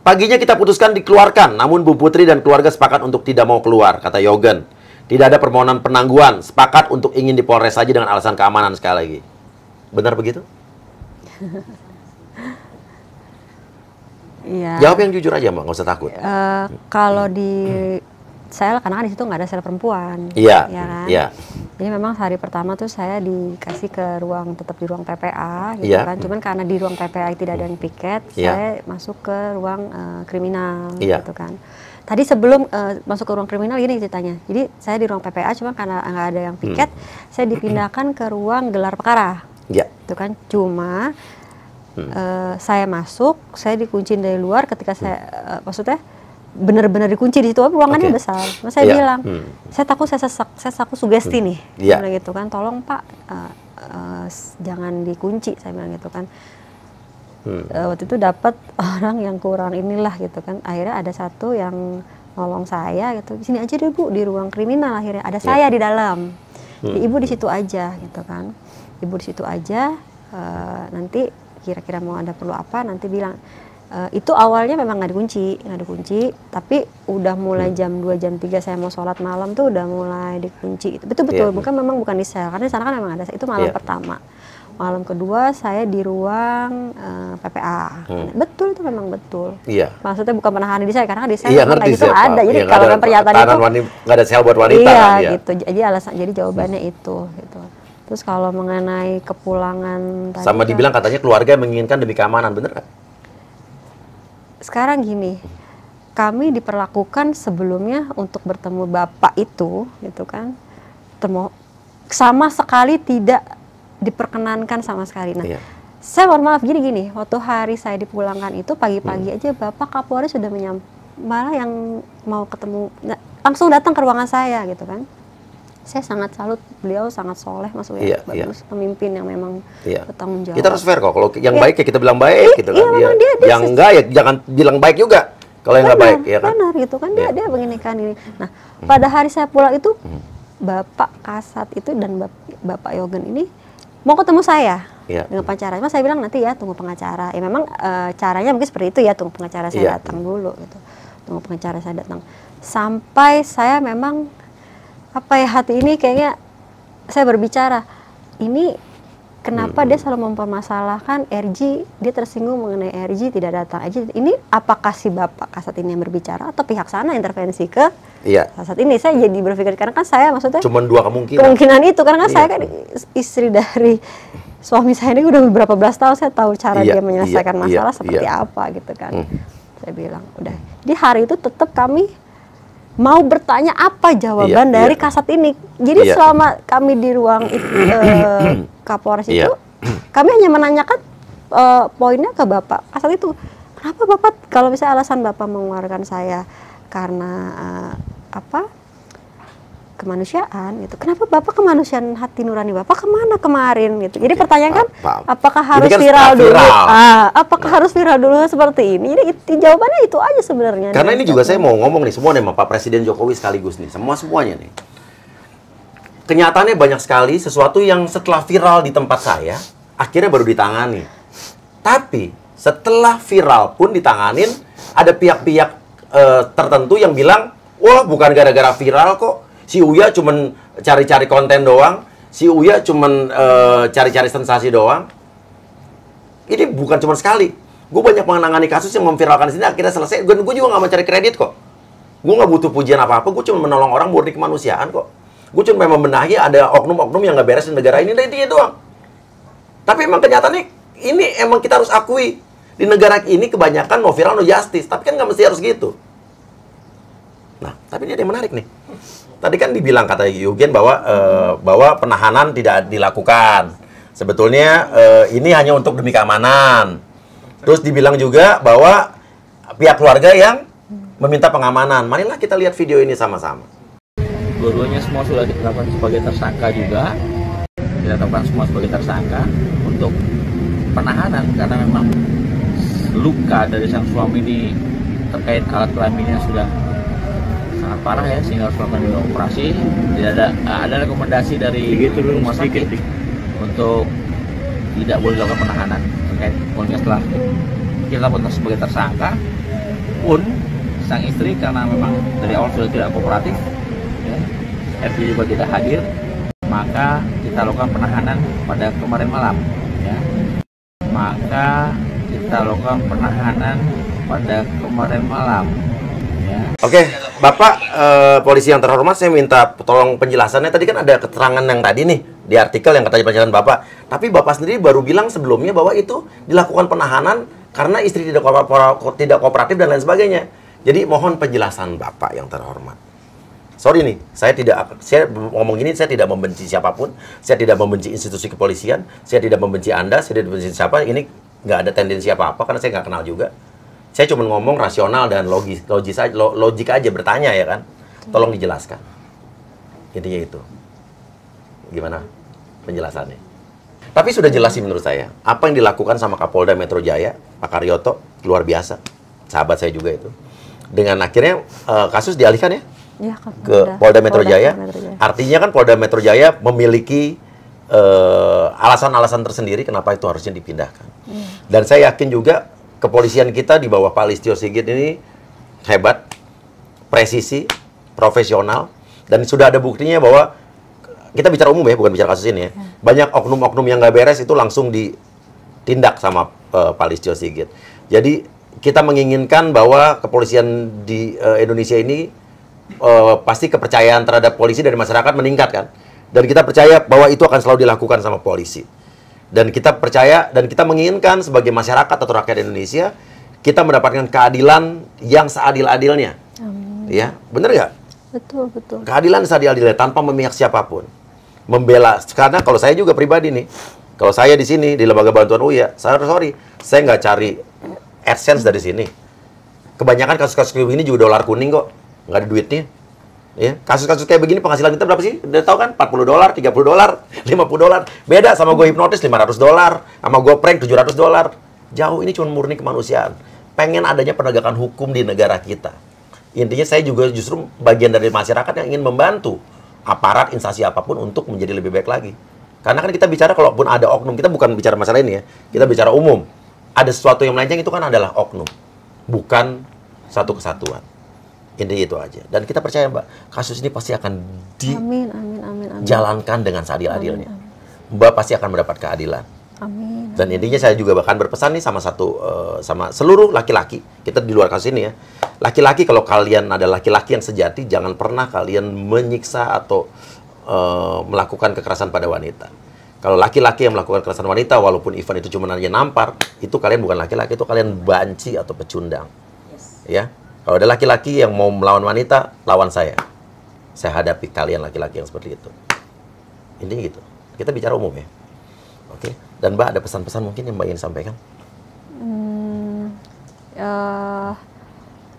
Paginya kita putuskan dikeluarkan, namun Bu Putri dan keluarga sepakat untuk tidak mau keluar, kata Yogen. Tidak ada permohonan penangguhan, sepakat untuk ingin di Polres saja dengan alasan keamanan sekali lagi. Benar begitu? Iya. Jawab yang jujur aja Mbak, nggak usah takut. Kalau di sel, karena kan di situ nggak ada sel perempuan. Iya, ya kan? iya. Jadi memang hari pertama tuh saya dikasih ke ruang, tetap di ruang PPA gitu Iya. kan. Cuman karena di ruang PPA tidak ada yang piket, Iya. saya masuk ke ruang kriminal Iya. gitu kan. Tadi sebelum masuk ke ruang kriminal gini ceritanya. Jadi saya di ruang PPA cuma karena nggak ada yang piket, saya dipindahkan ke ruang gelar perkara. Iya. Itu kan cuma saya masuk, saya dikunciin dari luar ketika saya maksudnya benar-benar dikunci di situ, ruangannya Oke. besar. Mas saya Iya. bilang, saya takut saya takut sugesti nih. Iya. Saya bilang gitu kan, tolong Pak jangan dikunci, saya bilang gitu kan. Waktu itu dapat orang yang kurang inilah gitu kan. Akhirnya ada satu yang nolong saya gitu. Sini aja deh Bu, di ruang kriminal akhirnya ada saya di dalam. Ibu di situ aja gitu kan. Ibu di situ aja. Nanti kira-kira mau ada perlu apa nanti bilang. Itu awalnya memang nggak dikunci, tapi udah mulai jam 2 jam 3 saya mau sholat malam tuh udah mulai dikunci. Betul-betul, bukan di sel, karena di sana kan memang ada. Itu malam pertama. Malam kedua saya di ruang PPA. Betul, itu memang betul. Iya. Maksudnya bukan penahanan di saya, karena di saya Iya, memang ngerti kayak gitu siapa. ada. Jadi Iya, kalau ada dalam pernyataan itu nggak ada sel buat wanita iya, kan, ya. gitu. Jadi jawabannya itu gitu. Terus kalau mengenai kepulangan tadi Sama kan, dibilang katanya keluarga menginginkan demi keamanan, bener nggak? sekarang gini, kami diperlakukan sebelumnya untuk bertemu bapak itu, gitu kan, sama sekali tidak diperkenankan sama sekali. Nah, Iya. saya mohon maaf gini, waktu hari saya dipulangkan itu pagi-pagi aja bapak Kapolri sudah malah yang mau ketemu, langsung datang ke ruangan saya, gitu kan. Saya sangat salut, beliau sangat soleh, Mas Uya, bagus, pemimpin yang memang bertanggung jawab. Kita harus fair kok, kalau yang baik ya kita bilang baik gitu kan. Iya, Yang enggak ya jangan bilang baik juga. Kalau yang nggak baik, ya kan? Benar gitu kan, dia Iya. dia begini kan ini. Nah, pada hari saya pulang itu Bapak Kasat itu dan Bapak Yogen ini mau ketemu saya Iya. dengan pengacara. Mas saya bilang nanti ya tunggu pengacara. Ya memang caranya mungkin seperti itu ya, tunggu pengacara saya Iya. datang dulu gitu. Tunggu pengacara saya datang. Sampai saya memang apa ya, hati ini kayaknya saya berbicara, ini kenapa dia selalu mempermasalahkan RG, dia tersinggung mengenai RG tidak datang. RG, ini apakah si Bapak Kasat ini yang berbicara atau pihak sana intervensi ke Iya. Kasat ini? Saya jadi berpikir, karena kan saya maksudnya Cuman dua kemungkinan. kemungkinan itu, karena kan Iya. saya kan istri dari suami saya ini udah beberapa belas tahun, saya tahu cara Iya, dia menyelesaikan iya, masalah iya, seperti iya. apa gitu kan. Saya bilang, udah. Di hari itu tetap kami mau bertanya apa jawaban Iya, dari iya. Kasat ini. Jadi Iya. selama kami di ruang Kapolres Iya. itu, kami hanya menanyakan poinnya ke Bapak Kasat itu. Kenapa Bapak, kalau misalnya alasan Bapak mengeluarkan saya karena kemanusiaan gitu. Kenapa Bapak kemanusiaan hati nurani Bapak kemana kemarin gitu. Jadi pertanyaan kan, Paham. apakah Ini harus kan viral dulu? viral. Apakah harus viral dulu seperti ini? Jadi jawabannya itu aja sebenarnya. Karena ini juga saya mau ngomong nih, semua nih sama Pak Presiden Jokowi sekaligus nih, semuanya nih. Kenyataannya banyak sekali sesuatu yang setelah viral di tempat saya, akhirnya baru ditangani. Tapi setelah viral pun ditanganin, ada pihak-pihak tertentu yang bilang, wah bukan gara-gara viral kok, si Uya cuman cari-cari konten doang, si Uya cuman cari-cari sensasi doang. Ini bukan cuma sekali. Gue banyak menangani kasus yang memviralkan di sini akhirnya selesai. Gue juga nggak mencari kredit kok. Gue nggak butuh pujian apa-apa. Gue cuma menolong orang murni kemanusiaan kok. Gue cuma membenahi ada oknum-oknum yang nggak beres di negara ini. Dan intinya doang. Tapi emang kenyataannya ini emang kita harus akui. Di negara ini kebanyakan no viral no justice. Tapi kan nggak mesti harus gitu. Nah, tapi ini ada yang menarik nih. Tadi kan dibilang kata Yogen bahwa penahanan tidak dilakukan. Sebetulnya ini hanya untuk demi keamanan. Terus dibilang juga bahwa pihak keluarga yang meminta pengamanan. Marilah kita lihat video ini sama-sama. Dua-duanya semua sudah ditetapkan sebagai tersangka juga. Kita tetapkan semua sebagai tersangka untuk penahanan karena memang luka dari sang suami ini terkait alat kelaminnya sudah sangat parah ya, sehingga harus melakukan operasi. Tidak ada rekomendasi dari rumah sakit untuk tidak boleh dilakukan penahanan terkait pokoknya setelah kita tetapkan sebagai tersangka pun sang istri karena memang dari awal sudah tidak kooperatif ya, RG juga tidak hadir, maka kita lakukan penahanan pada kemarin malam ya. Maka kita lakukan penahanan pada kemarin malam ya. Oke, Bapak polisi yang terhormat, saya minta tolong penjelasannya. Tadi kan ada keterangan yang tadi nih di artikel yang katanya penjelasan Bapak. Tapi Bapak sendiri baru bilang sebelumnya bahwa itu dilakukan penahanan karena istri tidak kooperatif dan lain sebagainya. Jadi mohon penjelasan Bapak yang terhormat. Sorry nih, saya ngomong gini, saya tidak membenci siapapun, saya tidak membenci institusi kepolisian, saya tidak membenci Anda, saya tidak membenci siapa. Ini nggak ada tendensi apa-apa karena saya nggak kenal juga. Saya cuma ngomong rasional dan logik aja bertanya ya kan. Tolong dijelaskan. Intinya itu. Gimana penjelasannya? Tapi sudah jelas sih menurut saya. Apa yang dilakukan sama Kapolda Metro Jaya, Pak Karyoto, luar biasa. Sahabat saya juga itu. Dengan akhirnya kasus dialihkan ya, ke Polda Metro Jaya. Artinya kan Polda Metro Jaya memiliki alasan-alasan tersendiri kenapa itu harusnya dipindahkan. Dan saya yakin juga kepolisian kita di bawah Pak Listio Sigit ini hebat, presisi, profesional, dan sudah ada buktinya bahwa kita bicara umum ya, bukan bicara kasus ini ya. Banyak oknum-oknum yang nggak beres itu langsung ditindak sama Pak Listio Sigit. Jadi kita menginginkan bahwa kepolisian di Indonesia ini pasti kepercayaan terhadap polisi dari masyarakat meningkat kan. Dan kita percaya bahwa itu akan selalu dilakukan sama polisi. Dan kita percaya dan kita menginginkan sebagai masyarakat atau rakyat Indonesia kita mendapatkan keadilan yang seadil-adilnya. Ya, bener nggak? Betul, betul. Keadilan seadil-adilnya tanpa memihak siapapun. Membela, karena kalau saya juga pribadi nih, kalau saya di sini di Lembaga Bantuan UIA, saya nggak cari AdSense dari sini. Kebanyakan kasus-kasus kayak begini juga dolar kuning kok, nggak ada duitnya. Ya, kasus-kasus kayak begini penghasilan kita berapa sih? Udah tahu kan? $40, $30, $50. Beda sama gue hipnotis $500, sama gue prank $700. Jauh, ini cuma murni kemanusiaan. pengen adanya penegakan hukum di negara kita. Intinya saya juga justru bagian dari masyarakat yang ingin membantu aparat instansi apapun untuk menjadi lebih baik lagi. Karena kan kita bicara kalaupun ada oknum, kita bukan bicara masalah ini ya, kita bicara umum. Ada sesuatu yang melenceng itu kan adalah oknum, bukan satu kesatuan. Intinya itu aja. Dan kita percaya Mbak, kasus ini pasti akan dijalankan dengan seadil-adilnya. Mbak pasti akan mendapat keadilan. Amin. Dan intinya saya juga bahkan berpesan nih sama sama seluruh laki-laki, kita di luar kasus ini ya. Laki-laki, kalau kalian ada laki-laki yang sejati, jangan pernah kalian menyiksa atau melakukan kekerasan pada wanita. Kalau laki-laki yang melakukan kekerasan wanita, walaupun event itu cuma hanya nampar, itu kalian bukan laki-laki, itu kalian banci atau pecundang. Ya, kalau ada laki-laki yang mau melawan wanita, lawan saya. Saya hadapi kalian laki-laki yang seperti itu. Intinya gitu. Kita bicara umum ya. Oke. Dan Mbak ada pesan-pesan mungkin yang Mbak ingin sampaikan?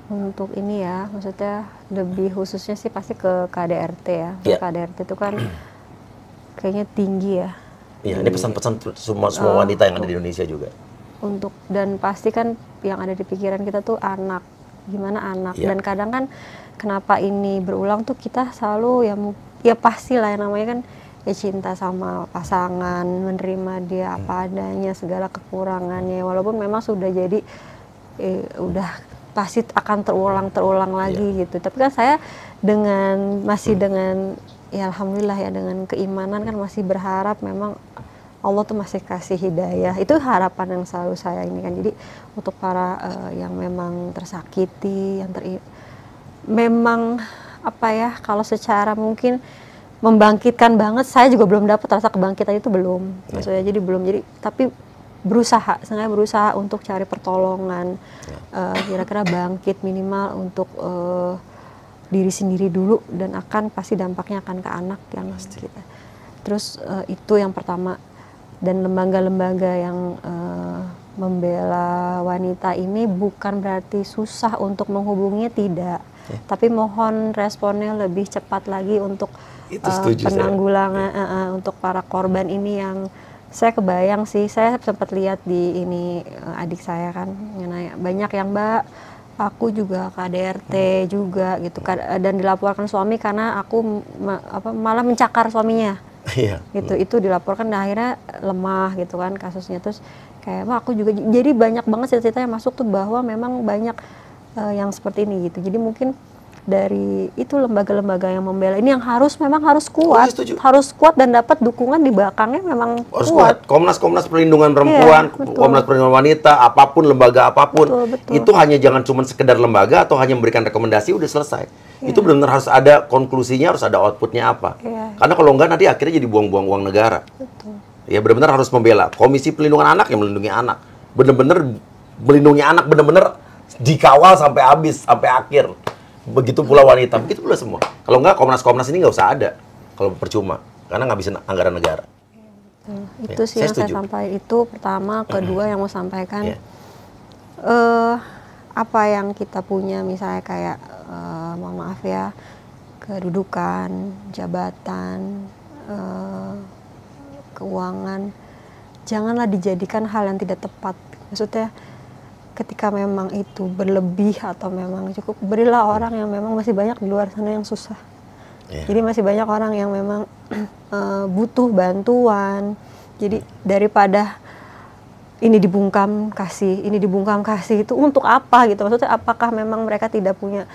Untuk ini ya, maksudnya lebih khususnya sih pasti ke KDRT ya. KDRT itu kan kayaknya tinggi ya. Iya, ini pesan-pesan semua wanita yang ada di Indonesia juga. Dan pasti kan yang ada di pikiran kita tuh anak. Gimana anak? Dan kadang kan kenapa ini berulang tuh kita selalu ya pastilah yang namanya kan ya cinta sama pasangan, menerima dia apa adanya, segala kekurangannya, walaupun memang sudah jadi udah pasti akan terulang lagi gitu. Tapi kan saya masih dengan ya alhamdulillah ya, dengan keimanan kan masih berharap memang Allah tuh masih kasih hidayah. Itu harapan yang selalu saya ini kan. Jadi untuk para yang memang tersakiti, yang memang apa ya, kalau secara mungkin membangkitkan banget, saya juga belum dapat rasa kebangkitan itu belum. Maksudnya jadi belum, tapi saya berusaha untuk cari pertolongan, kira-kira bangkit minimal untuk diri sendiri dulu, dan akan pasti dampaknya akan ke anak yang kita. Terus itu yang pertama. Dan lembaga-lembaga yang membela wanita ini bukan berarti susah untuk menghubunginya, tidak. Tapi mohon responnya lebih cepat lagi untuk penanggulangan untuk para korban ini. Yang saya kebayang sih, saya sempat lihat di ini adik saya kan nanya, banyak yang Mbak, aku juga KDRT juga gitu, dan dilaporkan suami karena aku malah mencakar suaminya. Gitu, itu dilaporkan dan akhirnya lemah gitu kan kasusnya. Terus kayak aku juga, jadi banyak banget cerita-cerita yang masuk tuh bahwa memang banyak yang seperti ini gitu. Jadi mungkin dari itu lembaga-lembaga yang membela ini yang memang harus kuat, harus kuat dan dapat dukungan di belakangnya memang harus kuat. Komnas perlindungan perempuan, Komnas perlindungan wanita, apapun lembaga apapun, itu hanya jangan cuma sekedar lembaga atau hanya memberikan rekomendasi udah selesai. Itu benar-benar harus ada konklusinya, harus ada outputnya apa. Karena kalau enggak nanti akhirnya jadi buang-buang uang negara. Ya benar-benar harus membela. Komisi Perlindungan Anak yang melindungi anak, benar-benar melindungi anak, benar-benar dikawal sampai habis, sampai akhir. Begitu pula wanita, begitu pula semua. Kalau enggak, Komnas ini nggak usah ada. Kalau percuma, karena ngabisin anggaran negara. Itu sih yang saya sampaikan. Itu pertama. Kedua yang mau sampaikan, apa yang kita punya, misalnya kayak mohon maaf ya, kedudukan, jabatan, keuangan, janganlah dijadikan hal yang tidak tepat. Maksudnya ketika memang itu berlebih atau memang cukup, berilah orang yang memang masih banyak di luar sana yang susah. Jadi masih banyak orang yang memang butuh bantuan. Jadi daripada ini dibungkam kasih itu untuk apa gitu? Maksudnya apakah memang mereka tidak punya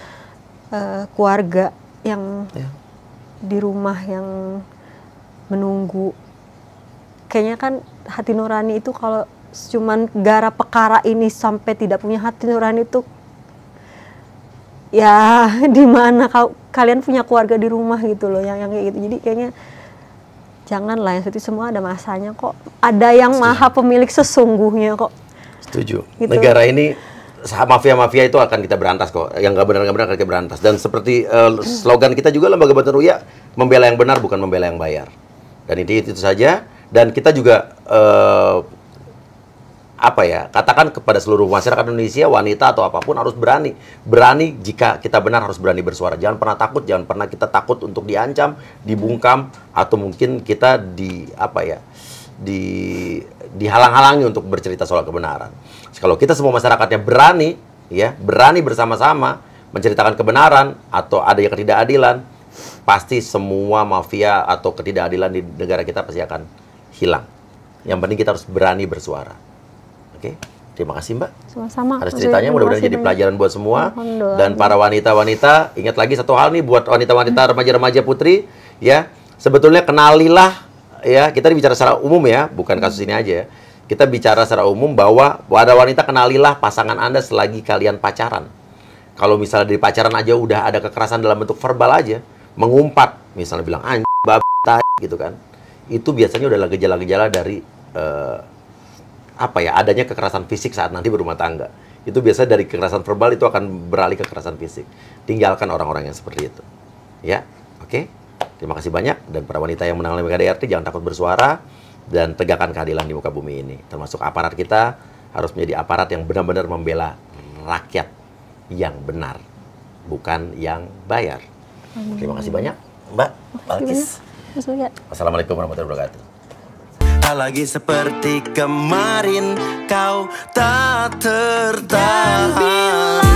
keluarga yang di rumah yang menunggu? Kayaknya kan hati nurani itu, kalau cuman gara perkara ini sampai tidak punya hati nurani itu, ya di mana kalian punya keluarga di rumah gitu loh, yang kayak gitu. Jadi kayaknya janganlah, yang seperti semua ada masanya kok. Ada yang maha pemilik sesungguhnya kok. Setuju. Gitu. Negara ini mafia-mafia itu akan kita berantas kok. Yang nggak benar akan kita berantas. Dan seperti slogan kita juga, Lembaga Bantuan Uya, membela yang benar bukan membela yang bayar. Dan itu saja. Dan kita juga katakan kepada seluruh masyarakat Indonesia, wanita atau apapun, harus berani jika kita benar, harus berani bersuara. Jangan pernah takut, jangan pernah kita takut untuk diancam, dibungkam, atau mungkin kita dihalang-halangi untuk bercerita soal kebenaran. Kalau kita semua masyarakatnya berani, ya, berani bersama-sama menceritakan kebenaran atau ada yang ketidakadilan, pasti semua mafia atau ketidakadilan di negara kita pasti akan hilang. Yang penting kita harus berani bersuara. Oke, terima kasih Mbak. Sama-sama. Atas ceritanya, mudah-mudahan jadi pelajaran buat semua. Dan para wanita-wanita, ingat lagi satu hal nih buat wanita-wanita, remaja-remaja putri, ya, sebetulnya kenalilah, ya, kita bicara secara umum ya, bukan kasus ini aja ya. Kita bicara secara umum bahwa ada wanita, kenalilah pasangan Anda selagi kalian pacaran. Kalau misalnya dari pacaran aja udah ada kekerasan dalam bentuk verbal aja, mengumpat, misalnya bilang anjing, babi, gitu kan. Itu biasanya adalah gejala-gejala dari adanya kekerasan fisik saat nanti berumah tangga. Itu biasanya dari kekerasan verbal itu akan beralih ke kekerasan fisik. Tinggalkan orang-orang yang seperti itu. Ya, oke. Terima kasih banyak. Dan para wanita yang menangani KDRT, jangan takut bersuara dan tegakkan keadilan di muka bumi ini. Termasuk aparat kita harus menjadi aparat yang benar-benar membela rakyat yang benar, bukan yang bayar. Terima kasih banyak, Mbak Balkis. Assalamualaikum warahmatullahi wabarakatuh. Tak lagi seperti kemarin, kau tak tertahan.